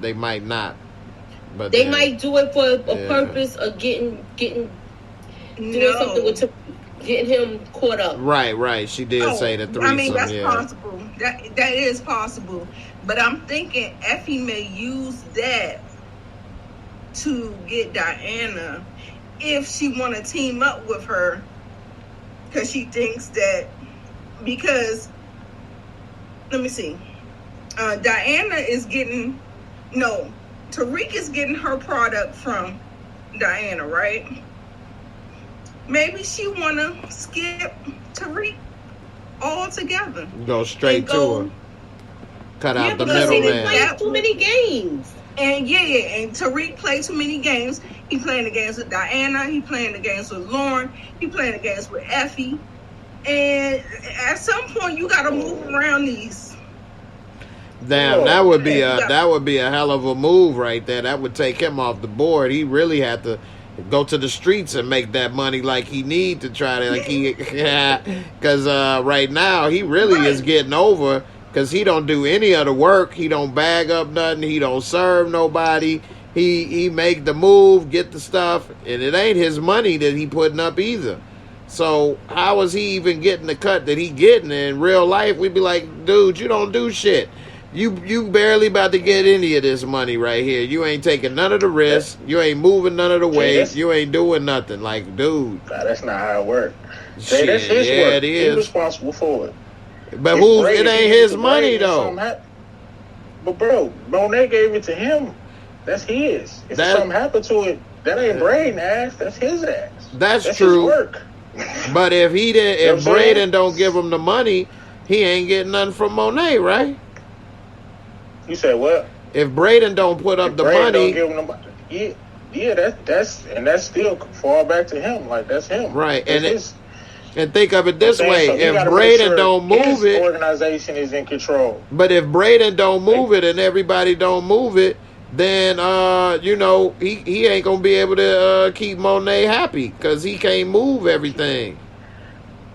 they might not. But they might do it for a purpose of doing something with getting him caught up. Right. She did say the threesome. I mean, that's possible. That is possible. But I'm thinking Effie may use that to get Diana if she want to team up with her, because she thinks that let me see, Diana is getting Tariq is getting her product from Diana, right? Maybe she want to skip Tariq altogether. Go straight to her. Cut out the middleman. He plays too many games. And and Tariq plays too many games. He playing the games with Diana. He playing the games with Lauren. He playing the games with Effie. And at some point, you got to move around these. Damn, that would be a hell of a move right there. That would take him off the board. He really had to go to the streets and make that money like he need to try to because right now he really is getting over because he don't do any of the work. He don't bag up nothing. He don't serve nobody. He make the move, get the stuff, and it ain't his money that he putting up either. So how is he even getting the cut that he getting? In real life, we'd be like, dude, you don't do shit. You barely about to get any of this money right here. You ain't taking none of the risks. You ain't moving none of the weight. You ain't doing nothing. Like, dude. Nah, that's not how it works. Shit, that's his work. It is. He's responsible for it. But it ain't his money, though. But, bro, Monet gave it to him. That's his. If something happened to it, that ain't Braden's ass. That's his ass. That's true. His work. But if Braden don't give him the money, he ain't getting nothing from Monet, right? You said what? If Braden don't put up the money, that's still fall back to him. Like that's him, right? And think of it this way: if Braden don't move it, organization is in control. But if Braden don't move it and everybody don't move it, then he ain't gonna be able to keep Monet happy because he can't move everything.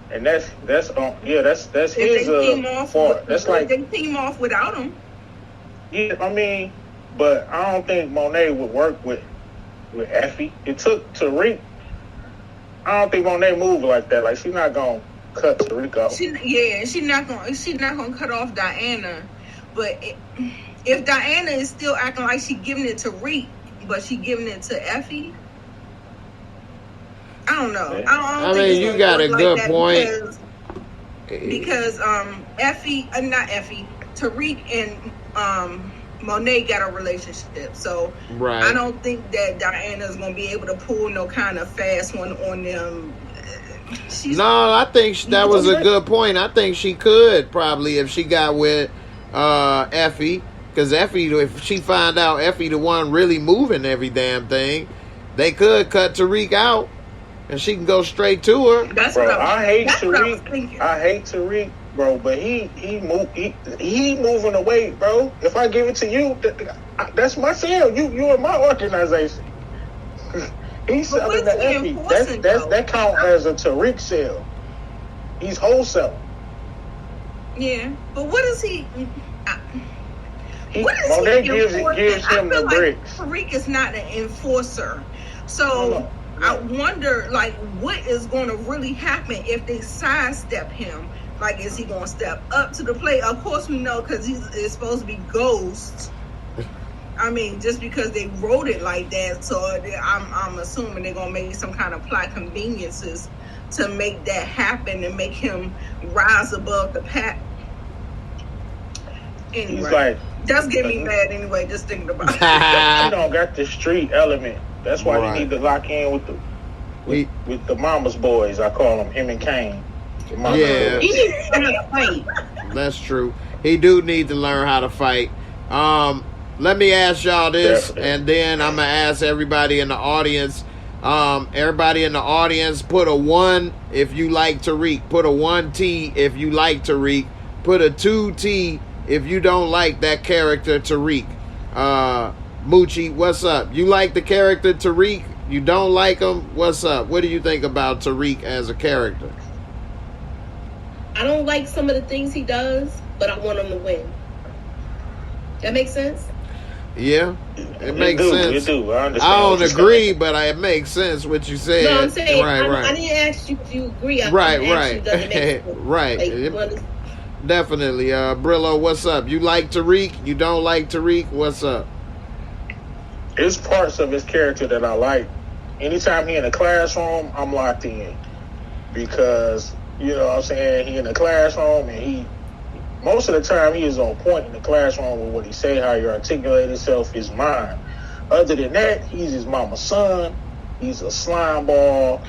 And that's his fault. That's like they team off without him. Yeah, I mean, but I don't think Monet would work with Effie. It took Tariq. I don't think Monet moved like that. Like she's not gonna cut Tariq off. She's not gonna cut off Diana. But if Diana is still acting like she giving it to Tariq, but she giving it to Effie, I don't know. I mean, you got a good point. Because Tariq and Monet got a relationship, so right. I don't think that Diana's gonna be able to pull no kind of fast one on them. I think that was a good point. I think she could probably if she got with Effie, because Effie, if she find out Effie the one really moving every damn thing, they could cut Tariq out and she can go straight to her. I hate Tariq. Bro, but he moving away, bro. If I give it to you, that's my sale. You are my organization. He's selling the Effie. That count as a Tariq sale. He's wholesale. Yeah, but what is he? Monet gives him the bricks. Tariq is not an enforcer, so I wonder, like, what is going to really happen if they sidestep him? Like, is he going to step up to the plate? Of course we know, because he's supposed to be Ghost. I mean, just because they wrote it like that, so I'm assuming they're going to make some kind of plot conveniences to make that happen and make him rise above the pack. Anyway, that's getting me mad anyway, just thinking about it. He don't got the street element. That's why he need to lock in with the mama's boys. I call them him and Kane. Yeah, he needs to learn how to fight. That's true. He do need to learn how to fight. Let me ask y'all this, and then I'm gonna ask everybody in the audience. Everybody in the audience, put a 1 if you like Tariq. Put a 1T if you like Tariq. Put a 2T if you don't like that character Tariq. Moochie, what's up? You like the character Tariq? You don't like him. What's up? What do you think about Tariq as a character? I don't like some of the things he does, but I want him to win. That makes sense? Yeah, it makes sense. You do. I understand. I don't agree, but it makes sense what you said. No, I'm saying right. I didn't ask you if you agree. Right. Does it make sense? Right. Like, definitely. Brillo, what's up? You like Tariq? You don't like Tariq? What's up? There's parts of his character that I like. Anytime he in the classroom, I'm locked in. Because, you know what I'm saying, he in the classroom and most of the time he is on point in the classroom with what he say, how he articulate himself, his mind. Other than that, he's his mama's son. He's a slime ball.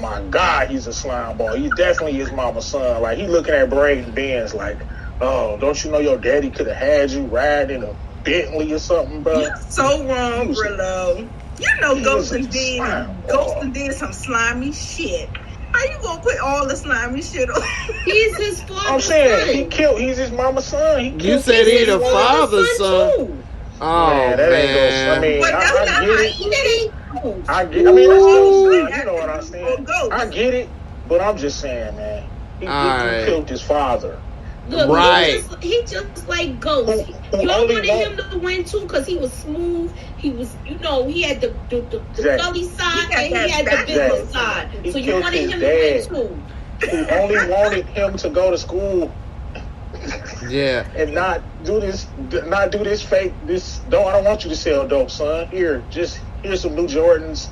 My God, he's a slime ball. He definitely his mama's son. Like, he looking at Braden Benz like, oh, don't you know your daddy could have had you riding a Bentley or something, bro? You're so wrong, Brillo. You know Ghostin did some slimy shit. How you gonna put all the slimy shit on? He's his father's I'm saying son. he's his mama's son. You said he the father's son. Too. Oh, man. I mean, But that's not I get right. it. That ain't Ghost. I mean, that's Ooh. you know what I'm saying. Ghost. I get it, but I'm just saying, man. He Alright. killed his father. Look, Right. he just like Ghost. Who Y'all only wanted him to win too because he was smooth. He was, you know, he had the gully side and he had the business side. He So you killed wanted his him dad. to win too. Who only wanted him to go to school Yeah. and not do this fake. I don't want you to sell dope, son. Here's some new Jordans.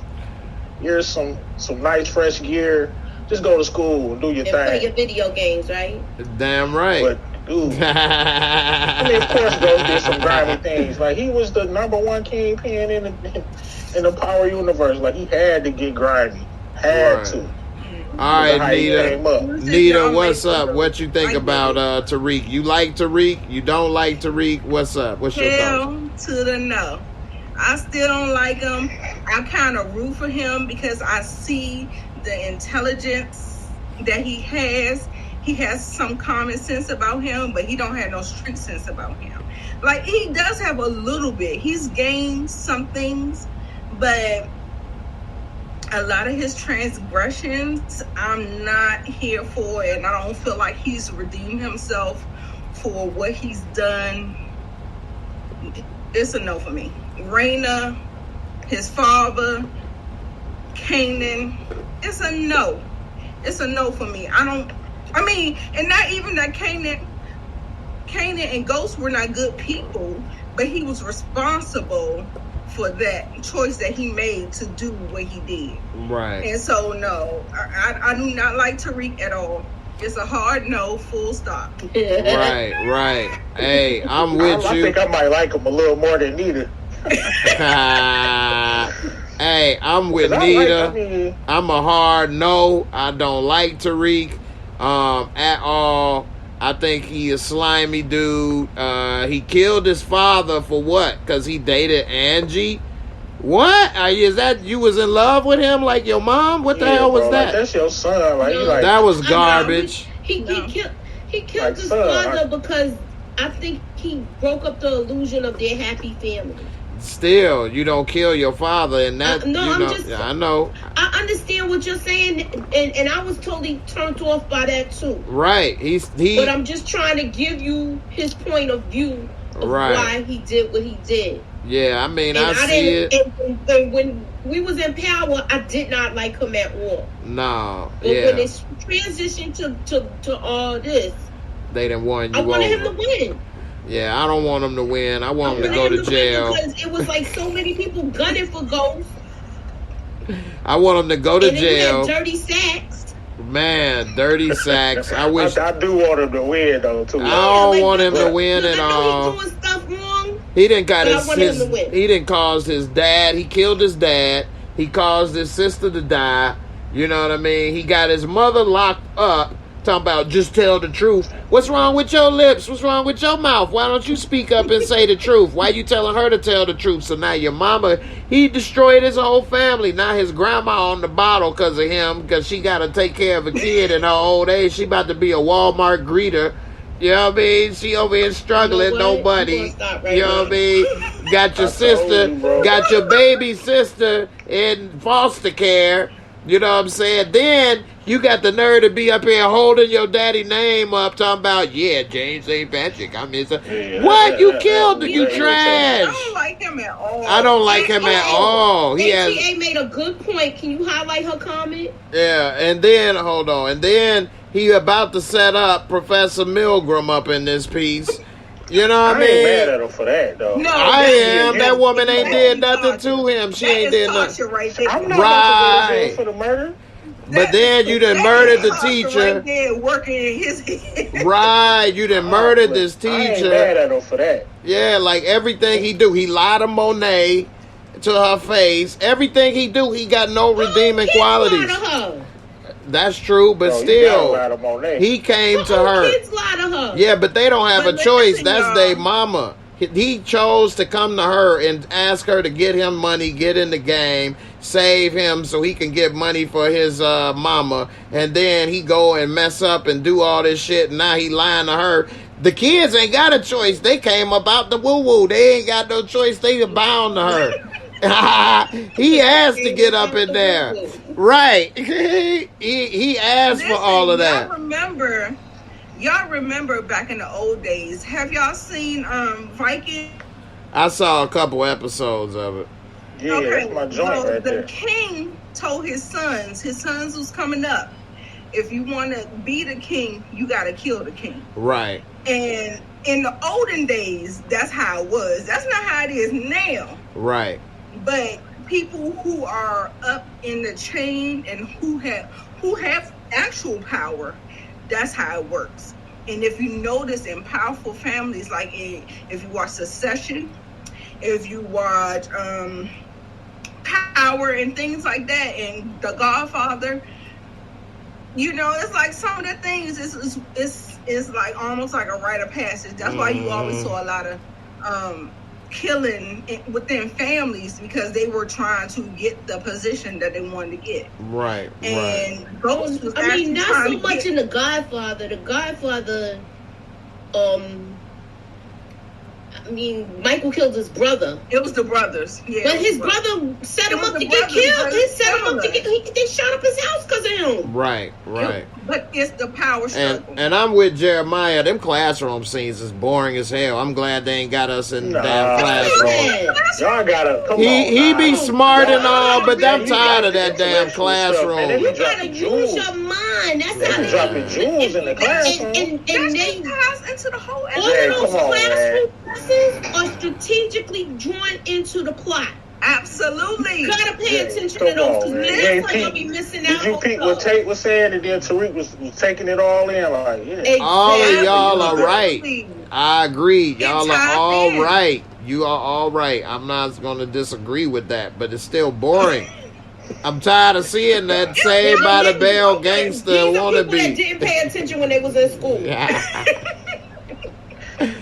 Here's some nice fresh gear. Just go to school and do your And play thing. your video games, right? Damn right. But dude, I mean, of course, Ghost did some grimy things. Like, he was the #1 kingpin in the Power Universe. Like, he had to get grimy. Had to. All right, How he came up. Nita, what's up? What you think about Tariq? You like Tariq? You don't like Tariq? What's up? What's your Hell thoughts? to the no. I still don't like him. I kind of root for him because I see the intelligence that he has. He has some common sense about him, but he don't have no street sense about him. Like, he does have a little bit. He's gained some things, but a lot of his transgressions, I'm not here for, and I don't feel like he's redeemed himself for what he's done. It's a no for me. Raina, his father, Kanan, it's a no. It's a no for me. And not even that Kanan and Ghost were not good people, but he was responsible for that choice that he made to do what he did. Right. And so, no, I do not like Tariq at all. It's a hard no, full stop. Right. Hey, I'm with I you. think I might like him a little more than Nita. Hey, I'm with Nita. I'm a hard no. I don't like Tariq at all. I think he a slimy dude. He killed his father for what? Because he dated Angie? What? Is that you was in love with him like your mom? What the hell was that? Like, that's your son. Like, No. like, That was garbage. He killed Like, his son, father because I think he broke up the illusion of their happy family. Still, you don't kill your father, and that I know. I understand what you're saying, and I was totally turned off by that too. Right. But I'm just trying to give you his point of view of why he did what he did. Yeah, I mean, And I see it. And when we was in power, I did not like him at all. No, But when it's transitioned to all this, they didn't want you I wanted over. him to win. Yeah, I don't want him to win. I want him to go to jail. Because it was like so many people gunning for Ghost. I want him to go to And then jail. you had Dirty Sacks. Man, Dirty Sacks. I wish. I do want him to win though too. I don't want him to win at I know all. he's doing stuff wrong. He didn't got But I wanted him to his. win. He didn't cause his dad. He killed his dad. He caused his sister to die. You know what I mean? He got his mother locked up. Talking about just tell the truth. What's wrong with your lips? What's wrong with your mouth? Why don't you speak up and say the truth? Why you telling her to tell the truth? So now your mama, he destroyed his whole family. Now his grandma on the bottle because of him, because she got to take care of a kid in her old age. She about to be a Walmart greeter. You know what I mean? She over here struggling, You know what? no money. You gonna stop right You know what I mean? Got your I told sister, you, bro. got your baby sister in foster care. You know what I'm saying? Then you got the nerve to be up here holding your daddy name up, talking about, yeah, James St. Patrick. I mean, what? You killed him, you I trash. don't like him at all. I don't like him at all. He has, ATA made a good point. Can you highlight her comment? yeah, and then, hold on, and then he about to set up Professor Milgram up in this piece. You know what I I ain't mad mean? at her for that, though. No, I am. yeah, That woman ain't that did is nothing torture. to him. She That ain't is did torture nothing. right there. I'm not about to go to Right. jail for the murder. But then you done murdered the That is torture teacher. right there working in his head. Right. You done murdered this I ain't mad teacher. at her for that. Yeah, like everything he do. He lied to Monet to her face. Everything he do, he got no redeeming Kids lie qualities. to her. That's true, but Bro, you gotta lie still, to Monet. he came to Her her. kids lie to her. Yeah, but they don't have a But choice. listen, That's y'all. their mama. He chose to come to her and ask her to get him money, get in the game, save him so he can get money for his mama. And then he go and mess up and do all this shit. And now he lying to her. The kids ain't got a choice. They came about the woo-woo. They ain't got no choice. They are bound to her. He has to get up in there. Right. He asked for all of that. Y'all remember back in the old days? Have y'all seen Viking? I saw a couple episodes of it. Yeah, that's my joint well, right the there. king told his sons was coming up. If you want to be the king, you got to kill the king. Right. And in the olden days, that's how it was. That's not how it is now. Right. But people who are up in the chain and who have actual power, that's how it works. And if you notice in powerful families, like if you watch Succession, if you watch Power and things like that, and The Godfather, you know, it's like some of the things is like almost like a rite of passage. That's why you always saw a lot of killing within families, because they were trying to get the position that they wanted to get. Right. And Ghost was I mean, actually not trying so to much get, in The Godfather. The Godfather, I mean, Michael killed his brother. it was the brothers. Yeah, But it was his the brother set It him was up the to get brothers, killed. but He it's set him up to similar. get. They shot up his house because of him. Right. Right. But it's the power struggle. And I'm with Jeremiah. Them classroom scenes is boring as hell. I'm glad they ain't got us in the damn classroom. Yeah. Y'all gotta come on. He be nah. smart and all, but Yeah, I'm you tired of got that damn intellectual stuff, man. They classroom. be You gotta dropping use jewels. your mind. That's They how be they dropping jewels in the classroom. and That's they what ties into the whole all Yeah, of those come on, classroom lessons are strategically drawn into the plot. Absolutely. You gotta pay Yeah, attention come to those, on, because man. that's Yeah, how Pete, you'll be missing Did out. you peep what Tate was saying? And then Tariq was taking it all in, like, yeah. All of y'all are Absolutely. right. I agree. Y'all are tied all in. right. You are all right. I'm not going to disagree with that, but it's still boring. I'm tired of seeing that Saved by the Bell gangster These are people that wannabe. didn't pay attention when they was in school.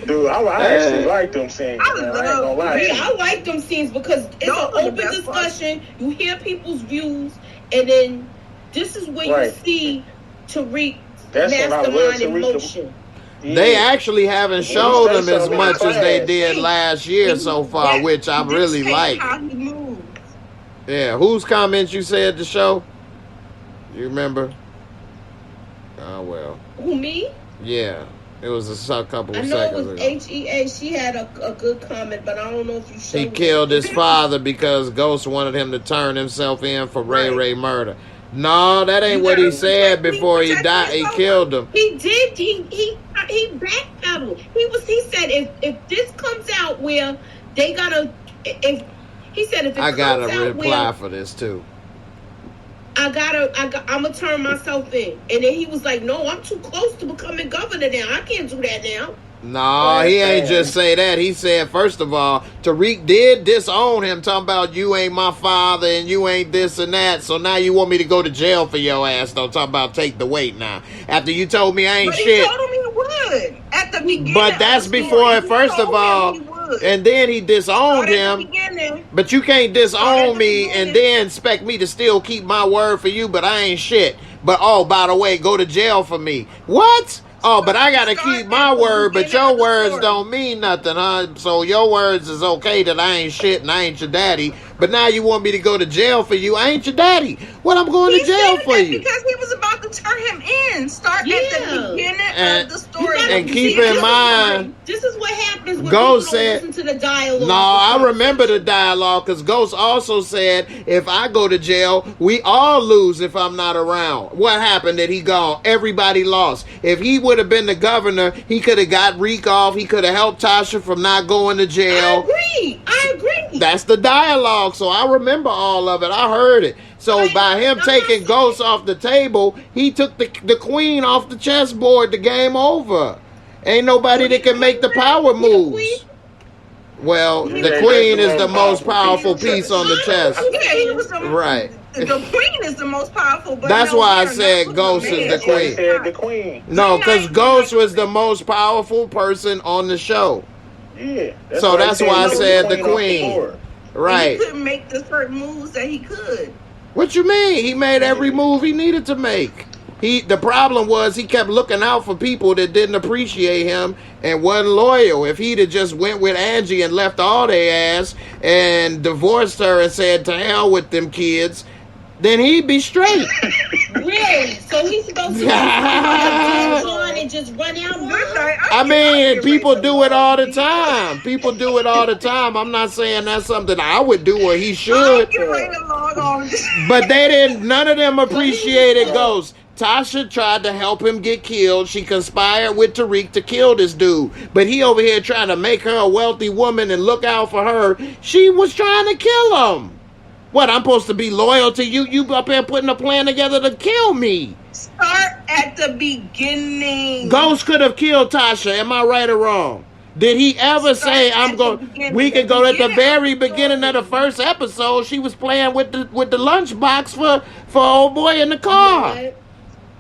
Dude, I actually like them scenes, I man. I ain't gonna love- lie. Yeah, I like them scenes because it's Those an are the open best discussion. You hear people's views, and then this is where Right. you see Tariq That's when I love mastermind in Tariq. motion. They actually haven't showed say them as something much as they class. did last year so far, That which I really dictates like. how he moves. Yeah, whose comments you said to show? You remember? Oh, well. Who, me? Yeah, it was a couple I of know it seconds was ago. HEA. She had a good comment, but I don't know if you showed He it. killed his father because Ghost wanted him to turn himself in for Ray Right. Ray murder. No, that ain't You what he gotta said protect me, before he protect died. He yourself. killed him. He did. He backpedaled. He said if this comes out where they gotta if he said if it I comes gotta out reply where for this too. I'm gonna turn myself in. And then he was like, no, I'm too close to becoming governor now. I can't do that now. No, he ain't just say that. He said, first of all, Tariq did disown him, talking about you ain't my father and you ain't this and that. So now you want me to go to jail for your ass, though. Talking about take the weight now. After you told me I ain't But he shit. told him he would at the beginning. But that's of the before, story. He first of told all, him he would. and then he disowned But at the him. beginning, But you can't Start disown at the me beginning. and then expect me to still keep my word for you, but I ain't shit. But oh, by the way, go to jail for me. What? Oh, but I gotta Start keep my at the word, but beginning your of the words story. don't mean nothing, huh? So your words is okay that I ain't shit and I ain't your daddy, but now you want me to go to jail for you. I ain't your daddy. What, I'm going He to jail said for that you? because he was about to turn him in. Start at the beginning And- of the story. and to keep see in the mind- This is what happens when Ghost people don't said- listen to the dialogue. No, I remember the dialogue because Ghost also said if I go to jail, we all lose if I'm not around. What happened that he gone? Everybody lost. If he would have been the governor, he could have got Reek off. He could have helped Tasha from not going to jail. I agree. That's the dialogue. So I remember all of it. I heard it. So by him taking Ghost off the table, he took the queen off the chessboard. The game over. Ain't nobody that can make the power moves. Well, the queen is the most powerful piece on the chess. Yeah, he was the, Right. The queen is the most powerful. But That's no, why I they're said not Ghost the is man. the queen. They said the queen. No, because Ghost was the most powerful person on the show. Yeah. So that's why I said the off queen. board. He Right. couldn't make the certain moves that he could. What you mean? He made every move he needed to make. The problem was he kept looking out for people that didn't appreciate him and wasn't loyal. If he'd have just went with Angie and left all their ass and divorced her and said to hell with them kids, then he'd be straight. Really? So he's supposed to run and just run out on her? I mean, people do it all the time. People do it all the time. I'm not saying that's something I would do or he should. But they didn't, none of them appreciated Ghost. Tasha tried to help him get killed. She conspired with Tariq to kill this dude. But he over here trying to make her a wealthy woman and look out for her. She was trying to kill him. What, I'm supposed to be loyal to you? You up here putting a plan together to kill me. Start at the beginning. Ghost could have killed Tasha. Am I right or wrong? Did he ever say I'm going? We could go at the very beginning of the first episode. She was playing with the lunchbox for old boy in the car.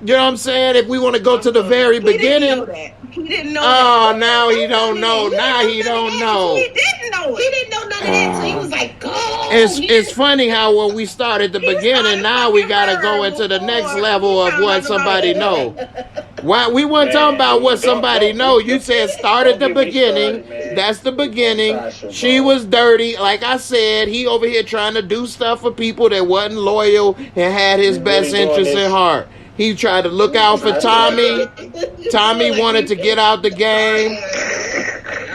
You know what I'm saying? If we want to go to the very beginning. He didn't know Oh, that. now he don't know. Now he don't know. He didn't know it. He didn't know none of that, so he was like, go. It's funny how when we start at the beginning, now we gotta go into the next level of what somebody know. Why we weren't talking about what somebody know. You said start at the beginning. That's the beginning. She was dirty. Like I said, he over here trying to do stuff for people that wasn't loyal and had his best interests in heart. He tried to look out for Tommy. Tommy wanted to get out the game.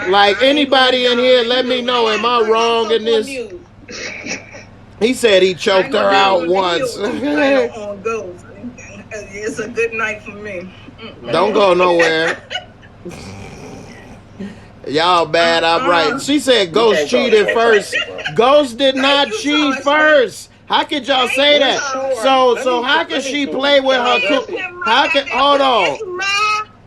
Like anybody in here, let me know. Am I wrong in this? He said he choked her out once. It's a good night for me. Don't go nowhere. Y'all bad, I'm right. She said Ghost cheated first. Ghost did not cheat first. How could y'all say that? So how can she play with her? Hold on.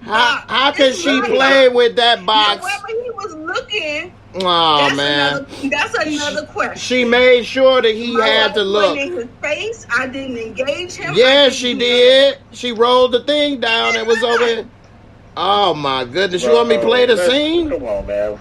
How can she play with that box? Wherever he was looking. Oh man, that's another question. She made sure that he had to look. In his face, I didn't engage him. Yeah, she did. She rolled the thing down and was over. Oh my goodness! You want me to play the scene? Come on, man.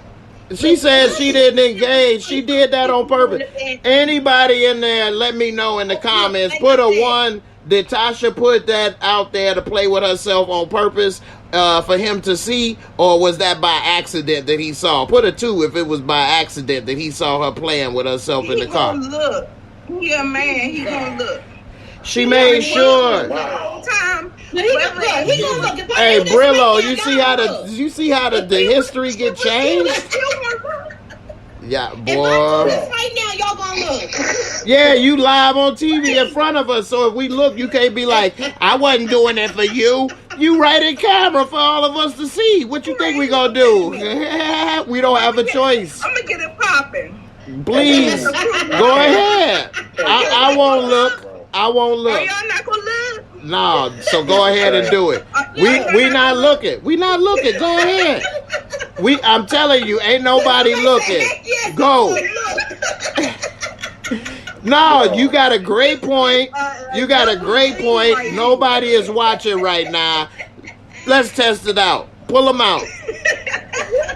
She said she didn't engage. She did that on purpose. Anybody in there, let me know in the comments. Put a 1. Did Tasha put that out there to play with herself on purpose for him to see? Or was that by accident that he saw? Put a 2 if it was by accident that he saw her playing with herself in the car. He gonna look. He a man. He gonna look. She made sure. Time. Hey, Brillo, you see how the history get changed? Yeah, boy. Right now, y'all gonna look. Yeah, you live on TV in front of us, so if we look, you can't be like, I wasn't doing it for you. You right in camera for all of us to see. What you think we gonna do? We don't have a choice. I'm gonna get it popping. Please, go ahead. I won't look. I won't look. Are y'all not gonna look? No, so go ahead and do it. We not looking. We not looking. Go ahead. I'm telling you, ain't nobody looking. Go. No, you got a great point. You got a great point. Nobody is watching right now. Let's test it out. Pull them out.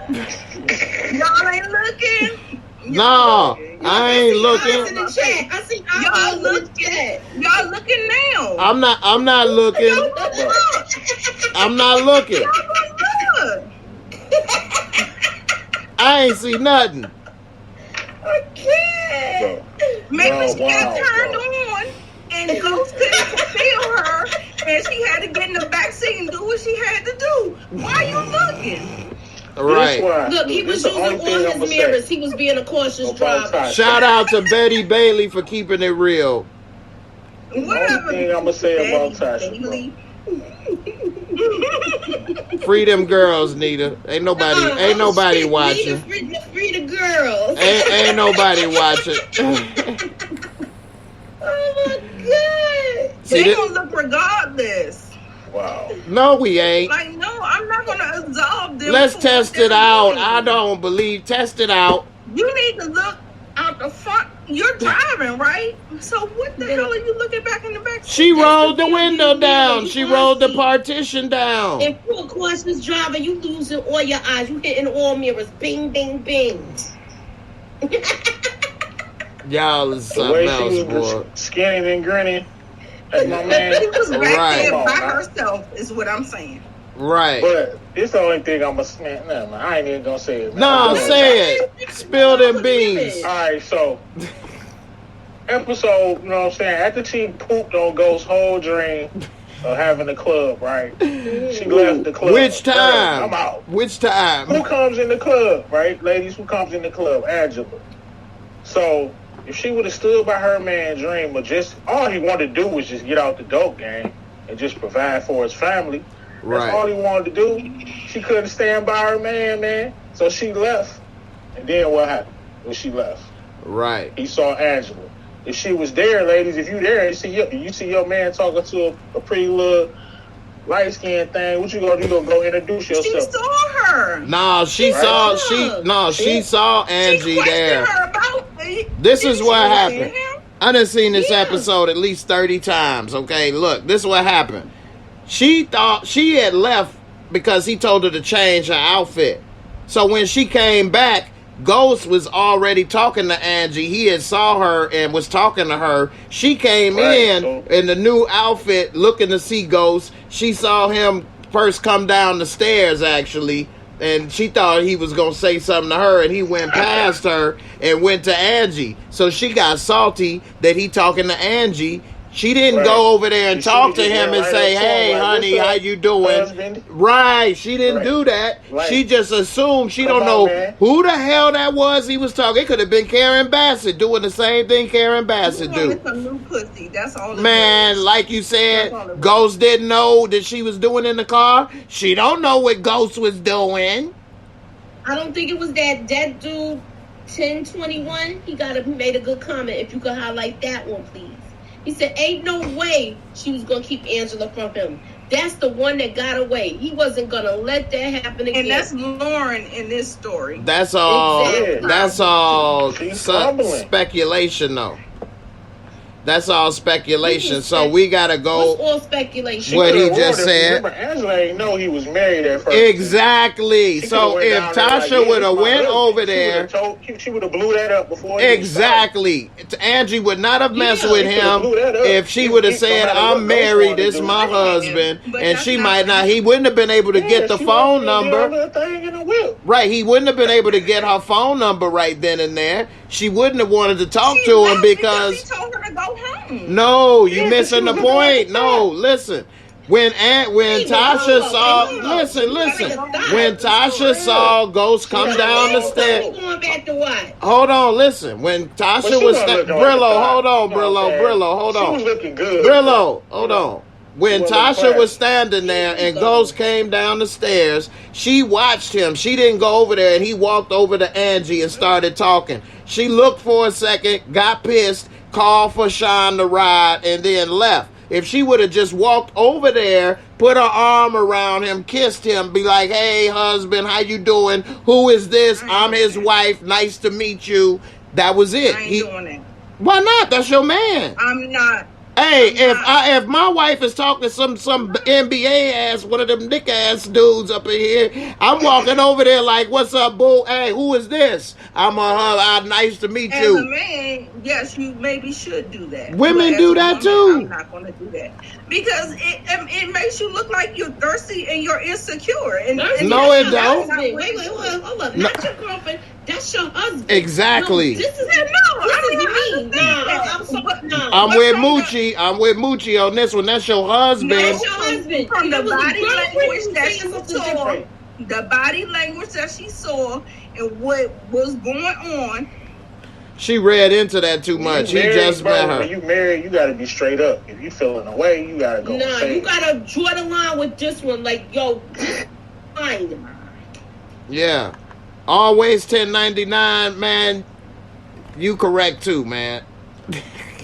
Y'all ain't looking. No, I ain't looking. Y'all looking now. I'm not looking. I'm not looking. Look. I ain't see nothing. I can't. Maybe she got turned on and Ghost couldn't fulfill her and she had to get in the back seat and do what she had to do. Why you looking? Right. Look, he was using all his mirrors. He was being a cautious driver. Shout out to Betty Bailey for keeping it real. Whatever. Thing I'm gonna say about Tasha. Free them girls, Nita. Ain't nobody watching. Free the girls. Ain't nobody watching. Oh my God. See, they gonna look regardless. Wow. No, we ain't. Like, no, I'm not gonna absolve them. Let's test it out. I don't believe. Test it out. You need to look out the front. You're driving, right? So what the hell are you looking back in the back? She rolled the window down. She rolled the partition down. If you're a cautious driver, you losing all your eyes. You hitting all mirrors. Bing, bing, bing. Y'all is The something way else, she was boy. skinny and grinning. That's my man. She was back Right. there by herself, is what I'm saying. Right. But it's the only thing I'm gonna say. No, man, I ain't even gonna say it. Man. No, say it. Spill them beans. All right, so episode, you know what I'm saying? After she pooped on Ghost's whole dream of having the club, right? She left the club. Which time? I'm out. Which time? Who comes in the club, right? Ladies, who comes in the club? Angela. So if she would have stood by her man dream, or just all he wanted to do was just get out the dope game and just provide for his family. That's all he wanted to do. She couldn't stand by her man. So she left. And then what happened when she left? Right. He saw Angela. If she was there, ladies, if you there, you see your man talking to a pretty little light-skinned thing, what you gonna do? You gonna go introduce yourself? She saw her. No, she saw Angie she there. Her about This is what happened. Him? I done seen this episode at least 30 times, okay? Look, this is what happened. She thought she had left because he told her to change her outfit. So when she came back, Ghost was already talking to Angie. He had saw her and was talking to her. She came in the new outfit looking to see Ghost. She saw him first come down the stairs, actually, and she thought he was going to say something to her, and he went past her and went to Angie. So she got salty that he talking to Angie. She didn't go over there and talk to him and say, hey, honey, how you doing? Husband? Right. She didn't do that. Right. She just assumed. She don't know who the hell that was he was talking. It could have been Karen Bassett doing the same thing Karen Bassett do. Some new pussy. That's all. Man, like you said, Ghost didn't know that she was doing in the car. She don't know what Ghost was doing. I don't think it was that dude, 1021. He made a good comment. If you could highlight that one, please. He said, ain't no way she was going to keep Angela from him. That's the one that got away. He wasn't going to let that happen again. And that's Lauren in this story. That's all. Exactly. That's all speculation, though. That's all speculation. So we got to go. What's all speculation? What he just said. Remember, Angela ain't know he was married at first. Exactly. So if Tasha would have went over there, she would have blew that up before. Exactly. Angie would not have messed with him if she would have said, I'm married, this is my husband, and she might not. He wouldn't have been able to get the phone number. Right. He wouldn't have been able to get her phone number right then and there. She wouldn't have wanted to talk to him because he told her to go home. No, you missing the point. No, listen. When Tasha saw, listen. When Tasha saw Ghost come down the stairs. Going back to what? Hold on, listen. When Tasha was Brillo, hold on. She was looking good. Brillo, hold on. When Tasha was standing there and Ghost came down the stairs, she watched him. She didn't go over there, and he walked over to Angie and started talking. She looked for a second, got pissed, called for Sean to ride, and then left. If she would have just walked over there, put her arm around him, kissed him, be like, hey, husband, how you doing? Who is this? I'm his wife. Nice to meet you. That was it. I ain't doing that. Why not? That's your man. I'm not. Hey, if my wife is talking to some NBA ass, one of them Nick ass dudes up in here, I'm walking over there like, "What's up, boo? Hey, who is this?" Nice to meet As you. a man, yes, you maybe should do that. Women But do as a that woman, too. I'm not going to do that because it makes you look like you're thirsty and you're insecure. And No, it don't. Wait, hold up. Not your girlfriend. That's your husband. Exactly. No, this is I'm with Moochie. I'm with Moochie on this one. That's your husband. That's your husband. From the If it was a body girlfriend, language you that saying she something saw, different. the body language that she saw, and what was going on. She read into that too much. He just met her. When you married, you got to be straight up. If you feeling away, you got to go. Nah, you gotta draw the line with this one. Like, yo, fine. Yeah. Always 1099, man. You correct too, man.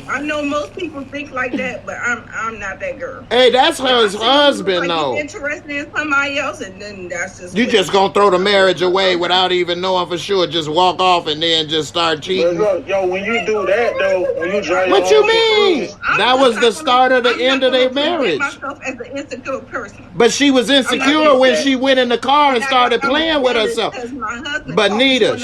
I know most people think like that, but I'm not that girl. Hey, that's her I see husband, like though. you're interested in somebody else, and then that's just You just gonna throw the marriage away without even knowing for sure. Just walk off and then just start cheating. Yo, when you do that though, when you drive What you mean? That was the start of the end of their marriage. Myself as an insecure person. But she was insecure when she went in the car and started playing with herself. But Nita,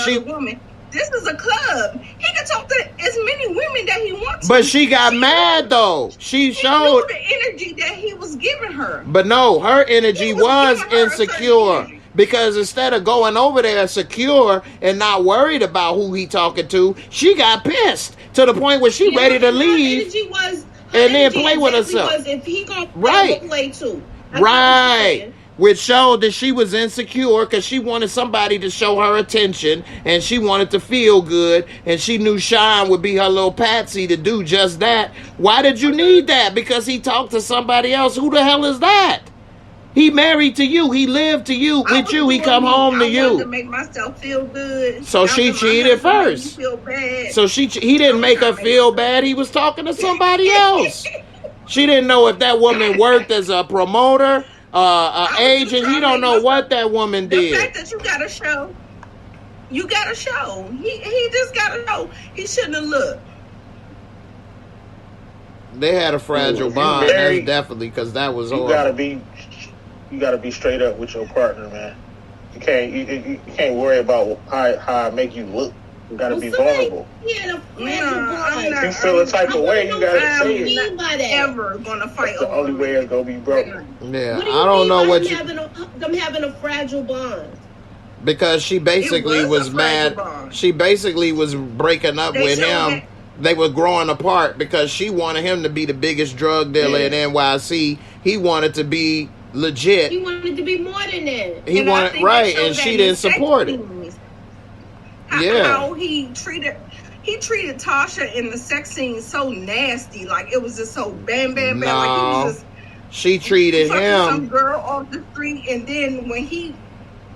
This is a club. He can talk to as many women that he wants. But she got mad though. She showed the energy that he was giving her. But no, her energy was giving her a certain insecure. energy. Because instead of going over there secure and not worried about who he talking to, she got pissed to the point where she ready to leave and then play with herself. If he gonna play too. Right. Which showed that she was insecure because she wanted somebody to show her attention and she wanted to feel good and she knew Sean would be her little patsy to do just that. Why did you need that? Because he talked to somebody else. Who the hell is that? He married to you. He lived to you. With you, he come home to you. I wanted to make myself feel good. So she cheated first. Feel bad. So he didn't make her feel bad. He was talking to somebody else. She didn't know if that woman worked as a promoter, agent. He don't know what that woman did. The fact that you got to show. He just got to know. He shouldn't have looked. They had a fragile bond. That's definitely because that was horrible. You gotta be straight up with your partner, man. You can't worry about how I make you look. You gotta be vulnerable. If you feel a type of way, you gotta say it. Ever gonna fight That's the only way it's gonna be broken. Yeah, what do you I don't know what you. Them having a fragile bond. Because she basically was mad. She basically was breaking up with him. They were growing apart because she wanted him to be the biggest drug dealer in NYC. He wanted to be legit. He wanted to be more than that. He wanted and she didn't support it. How he treated Tasha in the sex scene so nasty, like it was just so bam. Like he was just. She treated him. Some girl off the street, and then when he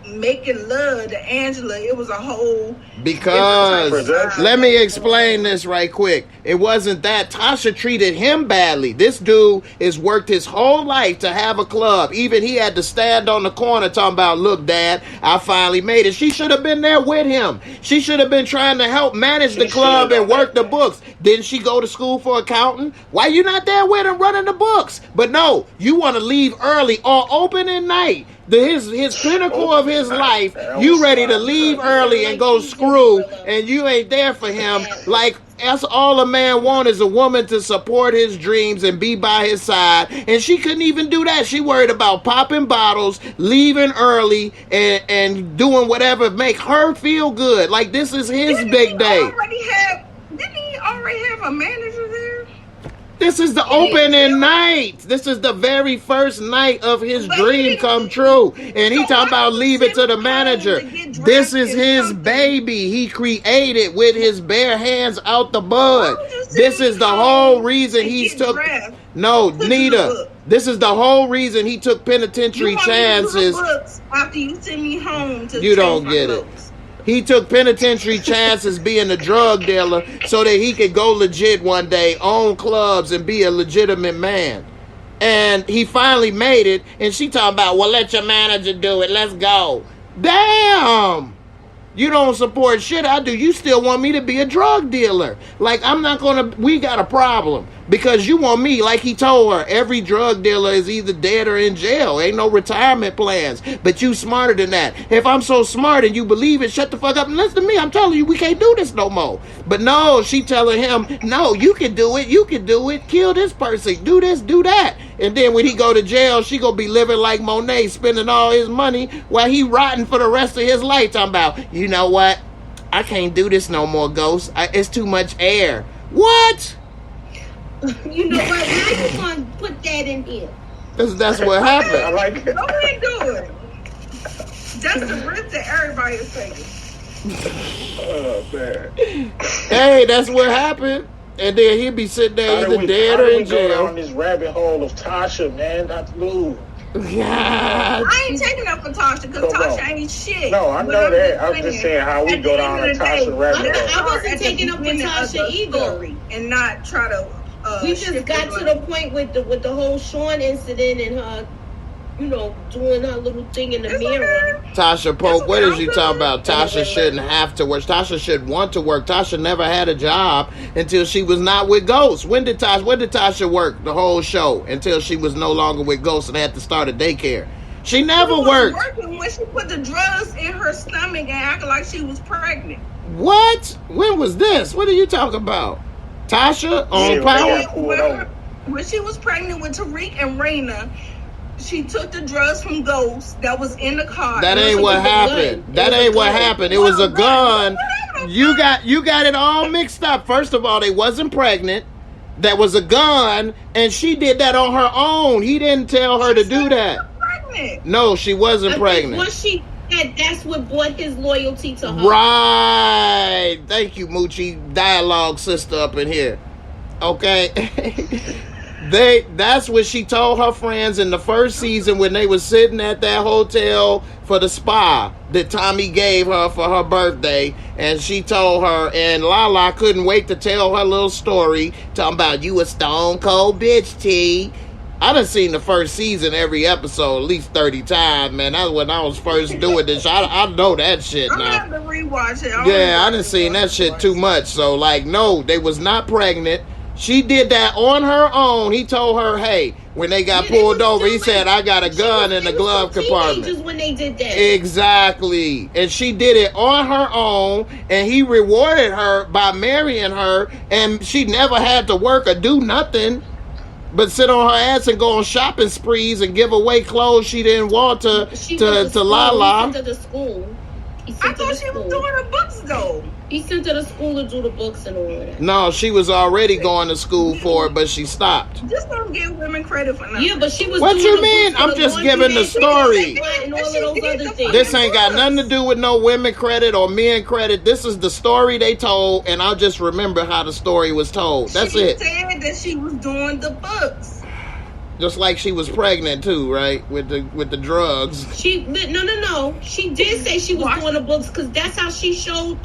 making love to Angela, it was a whole. Because let me explain this right quick. It wasn't that Tasha treated him badly. This dude has worked his whole life to have a club. Even he had to stand on the corner talking about, "Look, Dad, I finally made it." She should have been there with him. She should have been trying to help manage the club and work the books. Didn't she go to school for accounting? Why you not there with him running the books? But no, you want to leave early or opening night. His pinnacle of his life, you ready to leave early and go screw, and you ain't there for him. Like, that's all a man wants is a woman to support his dreams and be by his side. And she couldn't even do that. She worried about popping bottles, leaving early, and doing whatever make her feel good. Like, this is his big day. Didn't he already have a manager there? This is the opening night. This is the very first night of his dream come true. And he talking about leave it to the manager. This is his baby. He created with his bare hands out the bud. This is the whole reason he's took. No, Nita. This is the whole reason he took penitentiary chances. After you send me home to you don't get it. He took penitentiary chances being a drug dealer so that he could go legit one day, own clubs, and be a legitimate man. And he finally made it, and she talking about, well, let your manager do it. Let's go. Damn! You don't support shit I do. You still want me to be a drug dealer. Like, I'm not going to... We got a problem. Because you want me, like he told her, every drug dealer is either dead or in jail. Ain't no retirement plans. But you smarter than that. If I'm so smart and you believe it, shut the fuck up and listen to me. I'm telling you, we can't do this no more. But no, she telling him, no, you can do it. You can do it. Kill this person. Do this, do that. And then when he go to jail, she gonna be living like Monet, spending all his money while he rotting for the rest of his life. Talking about, you know what? I can't do this no more, Ghost. It's too much air. What? You know what? Now you gonna put that in here. That's what happened. I like it. Go ahead and do it. That's the risk that everybody is taking. Oh, man. Hey, that's what happened. And then he'd be sitting there either dead or in jail. Go down this rabbit hole of Tasha, man. Dr. Lou. Yeah. I ain't taking up for Tasha because Tasha ain't shit. No, I know that. I'm just saying how we go down a Tasha rabbit hole. I wasn't taking up for Tasha either. And not try to. We just got to the point with the whole Sean incident and her, you know, doing her little thing in the mirror. Tasha Pope, what is you talking about? Tasha shouldn't have to work. Tasha should want to work. Tasha never had a job until she was not with Ghost. When did Tasha work the whole show until she was no longer with Ghost and had to start a daycare? She never worked. Working when she put the drugs in her stomach and acted like she was pregnant. What? When was this? What are you talking about? Tasha on Power? When she was pregnant with Tariq and Raina, she took the drugs from Ghost that was in the car. That ain't what happened. That ain't what happened. It was a gun. You got it all mixed up. First of all, they wasn't pregnant. That was a gun, and she did that on her own. He didn't tell her to do that. No, she wasn't pregnant. Once she that's what brought his loyalty to her. Right. Thank you, Moochie. Dialogue sister up in here. Okay. That's what she told her friends in the first season when they was sitting at that hotel for the spa that Tommy gave her for her birthday. And she told her, and Lala couldn't wait to tell her little story, talking about you a stone cold bitch, T. I done seen the first season every episode at least 30 times, man. That's when I was first doing this. I know that shit now. I'm gonna have to rewatch it. I done seen that shit too much. So, like, no, they was not pregnant. She did that on her own. He told her, hey, when they got pulled over, he said, I got a gun in the glove compartment. When they did that. Exactly. And she did it on her own, and he rewarded her by marrying her, and she never had to work or do nothing but sit on her ass and go on shopping sprees and give away clothes she didn't want to Lala. He sent her to school. I thought she was doing her books, though. He sent her to school to do the books and all of that. No, she was already going to school for it, but she stopped. Just don't give women credit for nothing. Yeah, but she was. What you mean? I'm just giving the story. And all of those other things. This ain't got nothing to do with no women credit or men credit. This is the story they told, and I'll just remember how the story was told. That's it. She said that she was doing the books. Just like she was pregnant too, right? With the drugs. No. She did say she was doing the books because that's how she showed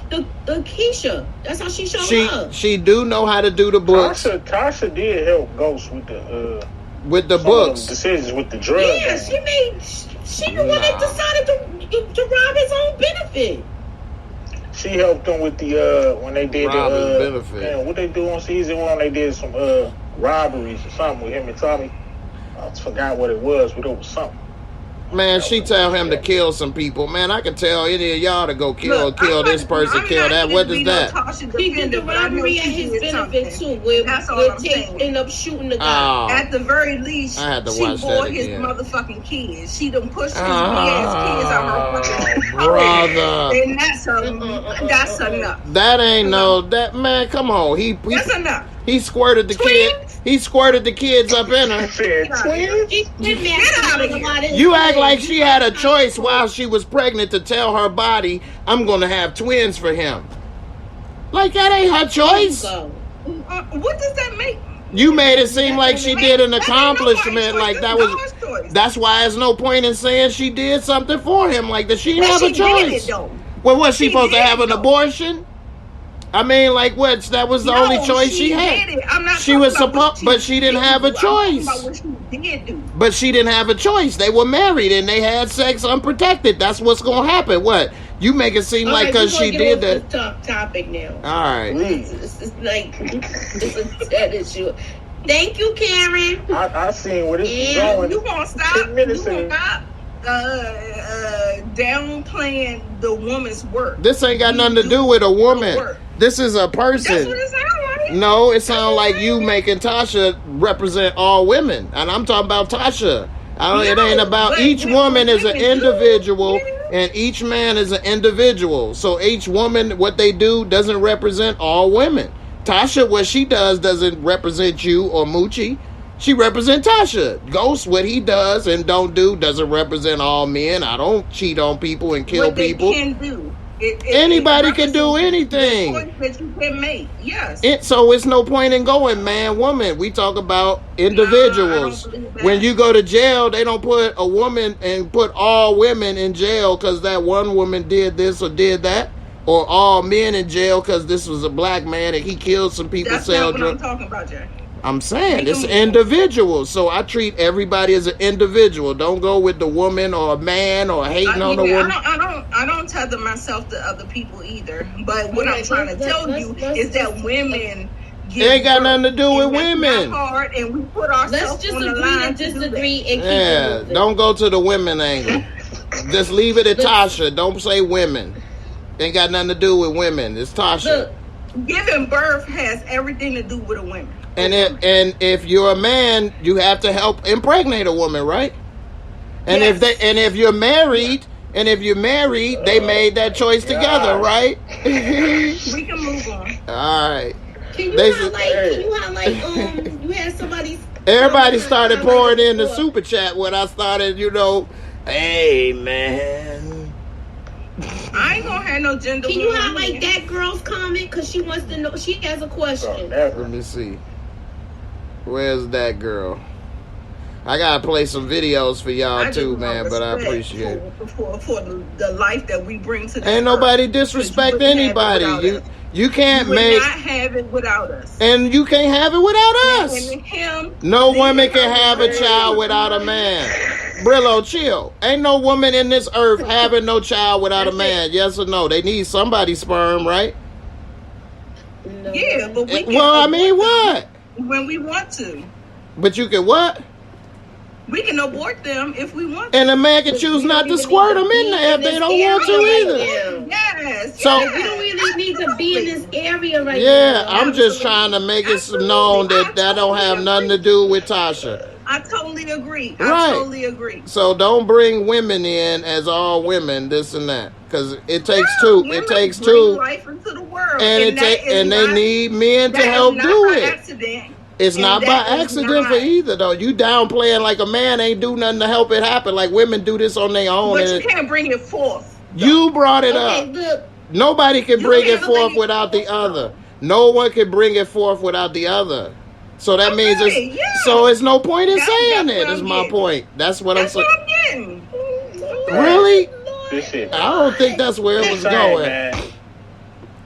the Keisha. That's how she showed her. She do know how to do the books. Tasha did help Ghost with the books. Decisions with the drugs. Yeah, she the one that decided to rob his own benefit. She helped them with the when they did the benefit. Man, what they do on season 1? They did some robberies or something with him and Tommy. I forgot what it was, but it was something. Man, she tell him to kill some people. Man, I can tell any of y'all to go kill this person, kill that. What is that? He did the robbery at his benefit too, where Tate ended up shooting the guy. At the very least, she bore his motherfucking kids. She done pushed his ass kids out her fucking brother. And that's enough. That ain't that man. Come on, that's enough. He squirted the kid. He squirted the kids up in her. You act like she had a choice while she was pregnant to tell her body, I'm going to have twins for him. Like, that ain't her choice. What does that make? You made it seem like she did an accomplishment. Like, that's why there's no point in saying she did something for him. Like, that she didn't have a choice. Well, was she supposed to have an abortion? I mean, like what? That was the only choice she had. Did it. I'm not She was talking about supposed, but she didn't have a I'm talking choice. about what she did do. But she didn't have a choice. They were married and they had sex unprotected. That's what's gonna happen. What? You make it seem like because she did that. Topic now. All right. It's like it's a dead issue. Thank you, Karen. I seen where this is going. You gonna stop? 10 minutes You gonna in. stop downplaying the woman's work? This ain't got nothing to do with a woman. This is a person. That's what it sounds like. No, it sounds like you making Tasha represent all women, and I'm talking about Tasha. It ain't about each woman is an individual, and each man is an individual. So each woman, what they do, doesn't represent all women. Tasha, what she does doesn't represent you or Moochie. She represents Tasha. Ghost, what he does and don't do doesn't represent all men. I don't cheat on people and kill people. What they can do. Anybody can do anything. The choice that you can make. Yes. So it's no point in going man, woman. We talk about individuals. I don't believe that. When you go to jail, they don't put a woman and put all women in jail because that one woman did this or did that. Or all men in jail because this was a black man and he killed some people. That's not what I'm talking about, Jack. I'm saying it's individuals. So I treat everybody as an individual. Don't go with the woman or a man or hating on the woman. I don't tether myself to other people either. But what I'm trying to tell you is that women it ain't got nothing to do with women. Hard and we put ourselves Let's just on the agree line to to disagree and keep Yeah, moving. don't go to the women angle. Just leave it at Tasha. Don't say women. Ain't got nothing to do with women. It's Tasha. Look, giving birth has everything to do with a woman. And if you're a man, you have to help impregnate a woman, right? And Yes. if you're married, they made that choice together, right? We can move on. All right. Can you highlight? You had somebody. Everybody started pouring in the super chat when I started, hey man. I ain't gonna have no gender. Can you highlight that girl's comment? Because she wants to know. She has a question. Let me see. Where's that girl? I gotta play some videos for y'all too, man. But I appreciate it. For the life that we bring to this Ain't nobody disrespect anybody. You can't make. Not have it without us. And you can't have it without us. And him, No woman can have a child without a man. Brillo, chill. Ain't no woman in this earth having no child without a man. Yes or no? They need somebody's sperm, right? No. Yeah, but we can. Well, I mean, what? When we want to. But you can what? We can abort them if we want to. And a man can choose not to squirt them in there if they don't want to either. Yes. So we don't really need to be in this area right now. yeah, I'm just trying to make it known that don't have nothing to do with Tasha. I totally agree. Right. I totally agree. So don't bring women in as all women, this and that, because it takes two. It takes bring two, life into the world, and they need men to help do it. Accident. It's not by that is accident for not- either, though. You downplaying like a man ain't do nothing to help it happen. Like women do this on their own. But And you can't bring it forth. you brought it Okay, up. look. Nobody can You bring can't it forth bring it without the forth. other. No one can bring it forth without the other. So that means Okay, yeah. so it's no point in That's saying what it. I'm Is my getting. point. That's what That's I'm what saying. I'm getting. Really? This shit. I don't think that's where it was Sorry, going. man.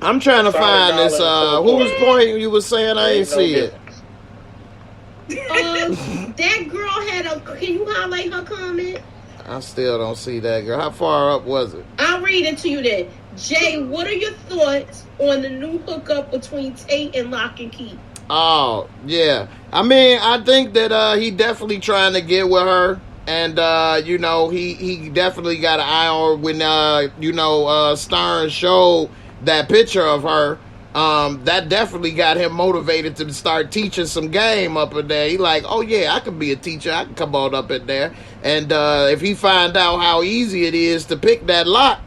I'm trying to find this. Whose point you was saying? I ain't see it. That girl had a. Can you highlight her comment? I still don't see that girl. How far up was it? I'll read it to you then. Jay, what are your thoughts on the new hookup between Tate and Lock and Key? Oh, yeah. I mean, I think that he definitely trying to get with her. And, he definitely got an eye on when, Stern showed that picture of her. That definitely got him motivated to start teaching some game up in there. He like, oh, yeah, I can be a teacher. I can come on up in there. And if he find out how easy it is to pick that lock,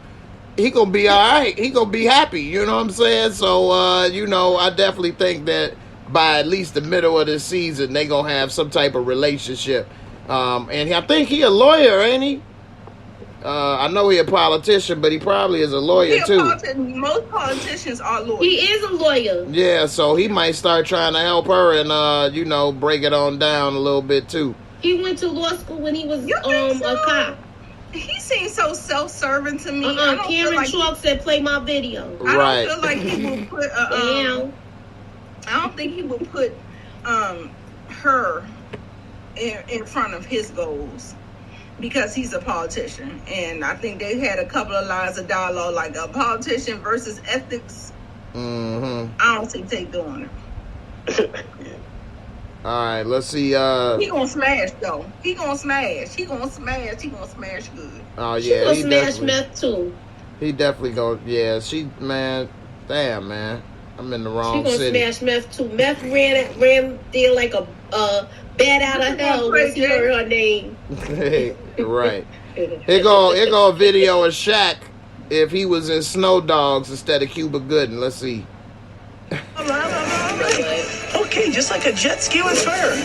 he gonna be all right. He gonna be happy. You know what I'm saying? So, I definitely think that by at least the middle of this season, they gonna have some type of relationship. And I think he a lawyer, ain't he? I know he a politician, but he probably is a lawyer too. Most politicians are lawyers. He is a lawyer. Yeah, so he might start trying to help her and break it on down a little bit too. He went to law school when he was You think so? a cop. he seems so self-serving to me. I don't Karen feel like Chalk said play my video. I don't feel like he would put Damn. I don't think he would put her in front of his goals because he's a politician, and I think they had a couple of lines of dialogue like a politician versus ethics. Mm-hmm. I don't think they doing it. All right, let's see. He gonna smash though. He gonna smash. He gonna smash good. Oh She yeah, gonna he smash definitely. meth too. He definitely go. Yeah, damn, man. I'm in the She wrong gonna city. smash meth too. Meth ran there like a bat out of hell when she heard her name. Right. Here go a video of Shaq if he was in Snow Dogs instead of Cuba Gooding. Let's see. Okay, just like a jet ski with fur.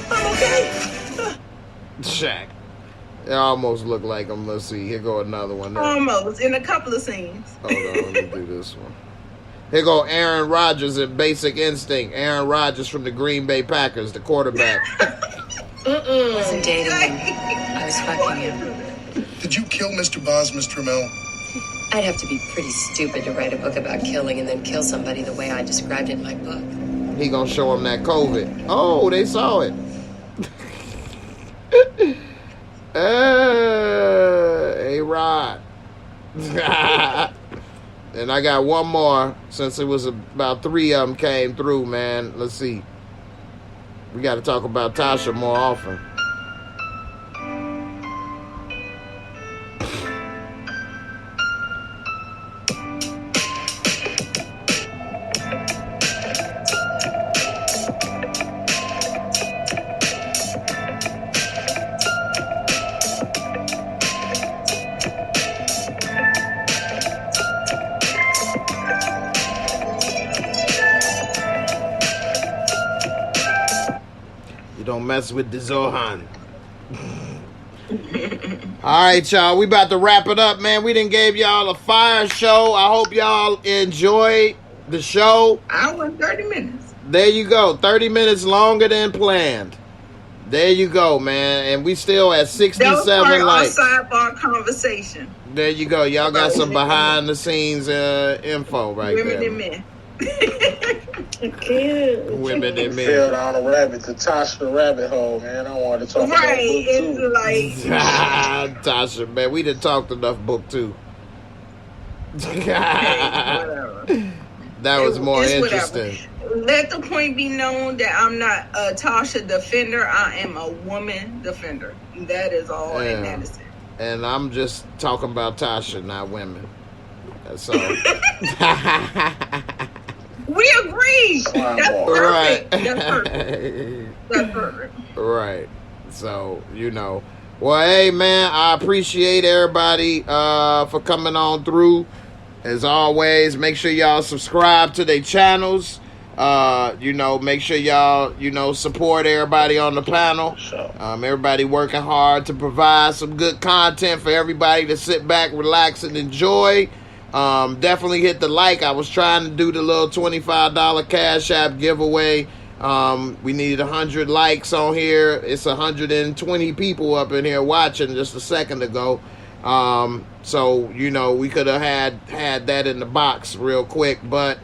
I'm okay. Shaq. It almost looked like him. Let's see. Here go another one. Almost in a couple of scenes. Hold on, let me do this one. Here go Aaron Rodgers in Basic Instinct. Aaron Rodgers from the Green Bay Packers, the quarterback. I wasn't dating him. I was fucking him. Did you kill Mr. Boz, Miss Trammell? I'd have to be pretty stupid to write a book about killing and then kill somebody the way I described it in my book. He gonna show him that COVID. Oh, they saw it. A-Rod. And I got one more since it was about 3 of them came through, man. Let's see. We got to talk about Tasha more often. You don't mess with the Zohan. All right, y'all. We about to wrap it up, man. We done gave y'all a fire show. I hope y'all enjoyed the show. Hour and 30 minutes. There you go. 30 minutes longer than planned. There you go, man. And we still at 67 That was likes. our sidebar conversation. There you go. Y'all got some behind the scenes info right Women there. and men. Women and men. Fell down a Tasha rabbit hole, man. I wanted to talk about Right. BOOK2. It's like Tasha, man, we done talked enough BOOK2. whatever. That was more It's interesting. whatever. Let the point be known that I'm not a Tasha defender. I am a woman defender. That is all Yeah. that matters. And I'm just talking about Tasha, not women. That's all. We agree. That's Right. perfect. That's perfect. That's perfect. Right. So, you know. Well, hey, man, I appreciate everybody for coming on through. As always, make sure y'all subscribe to their channels. You know, make sure y'all, you know, support everybody on the panel. Everybody working hard to provide some good content for everybody to sit back, relax, and enjoy. Definitely hit the like. I was trying to do the little $25 Cash App giveaway. We needed 100 likes on here. It's 120 people up in here watching just a second ago. So, you know, we could have had that in the box real quick, but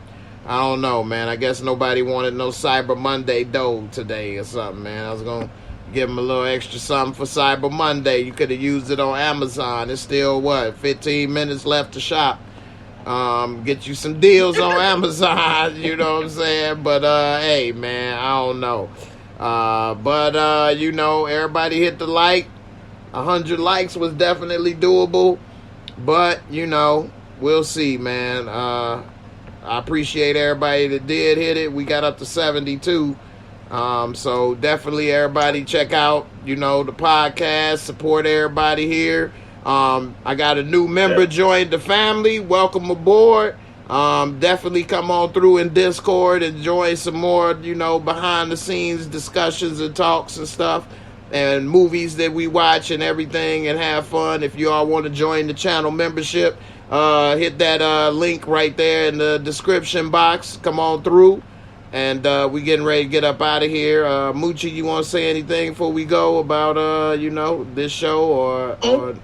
I don't know, man. I guess nobody wanted no Cyber Monday dough today or something, man. I was going to give them a little extra something for Cyber Monday. You could have used it on Amazon. It's still, 15 minutes left to shop. Get you some deals on Amazon, you know what I'm saying? But, hey, man, I don't know. You know, everybody hit the like. 100 likes was definitely doable. But, you know, we'll see, man. I appreciate everybody that did hit it. We got up to 72. So definitely everybody check out, you know, the podcast, support everybody here. I got a new member joined the family. Welcome aboard. Definitely come on through in Discord and join some more, you know, behind the scenes discussions and talks and stuff and movies that we watch and everything and have fun. If you all want to join the channel membership, hit that link right there in the description box. Come on through. And we getting ready to get up out of here. Moochie, you want to say anything before we go about, this show or anything?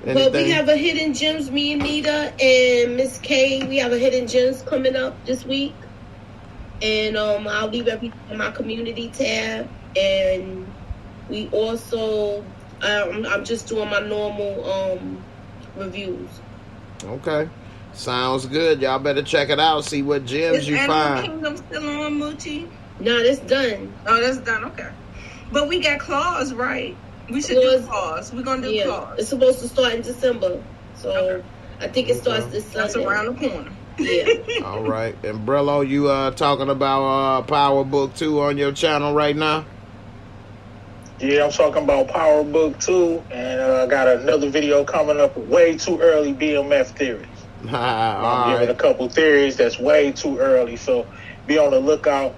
Well, we have a Hidden Gems, me and Nita and Miss K. We have a Hidden Gems coming up this week. And I'll leave everything in my community tab. And we also, I'm just doing my normal reviews. Okay. Sounds good. Y'all better check it out. See what gems you find. Kingdom still on, Moochie? No, that's done. Oh, that's done. Okay. But we got Claws, right? We should do Claws. We're going to do Claws. It's supposed to start in December. So okay. I think it starts this Sunday. That's around the corner. Yeah. All right. And Brello, you talking about Power Book 2 on your channel right now? Yeah, I'm talking about Power Book 2. And I got another video coming up with way too early BMF theories. I'm giving a couple theories that's way too early, so be on the lookout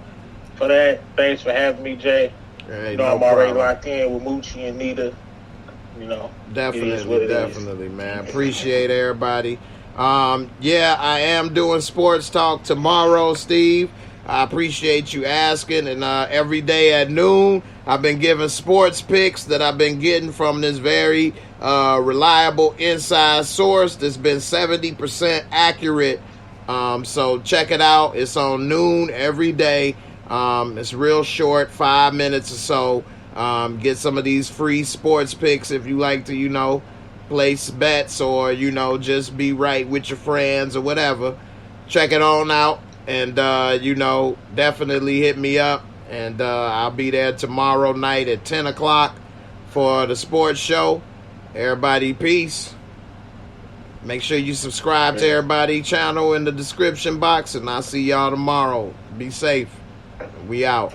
for that. Thanks for having me, Jay. Hey, I'm already locked in with Moochie and Nita. Definitely, man. Appreciate everybody. I am doing sports talk tomorrow, Steve. I appreciate you asking. And every day at noon, I've been giving sports picks that I've been getting from this very reliable inside source that's been 70% accurate. So check it out. It's on noon every day. It's real short, 5 minutes or so. Get some of these free sports picks if you like to, place bets or, just be right with your friends or whatever. Check it on out. And, definitely hit me up. And I'll be there tomorrow night at 10 o'clock for the sports show. Everybody, peace. Make sure you subscribe to everybody's channel in the description box. And I'll see y'all tomorrow. Be safe. We out.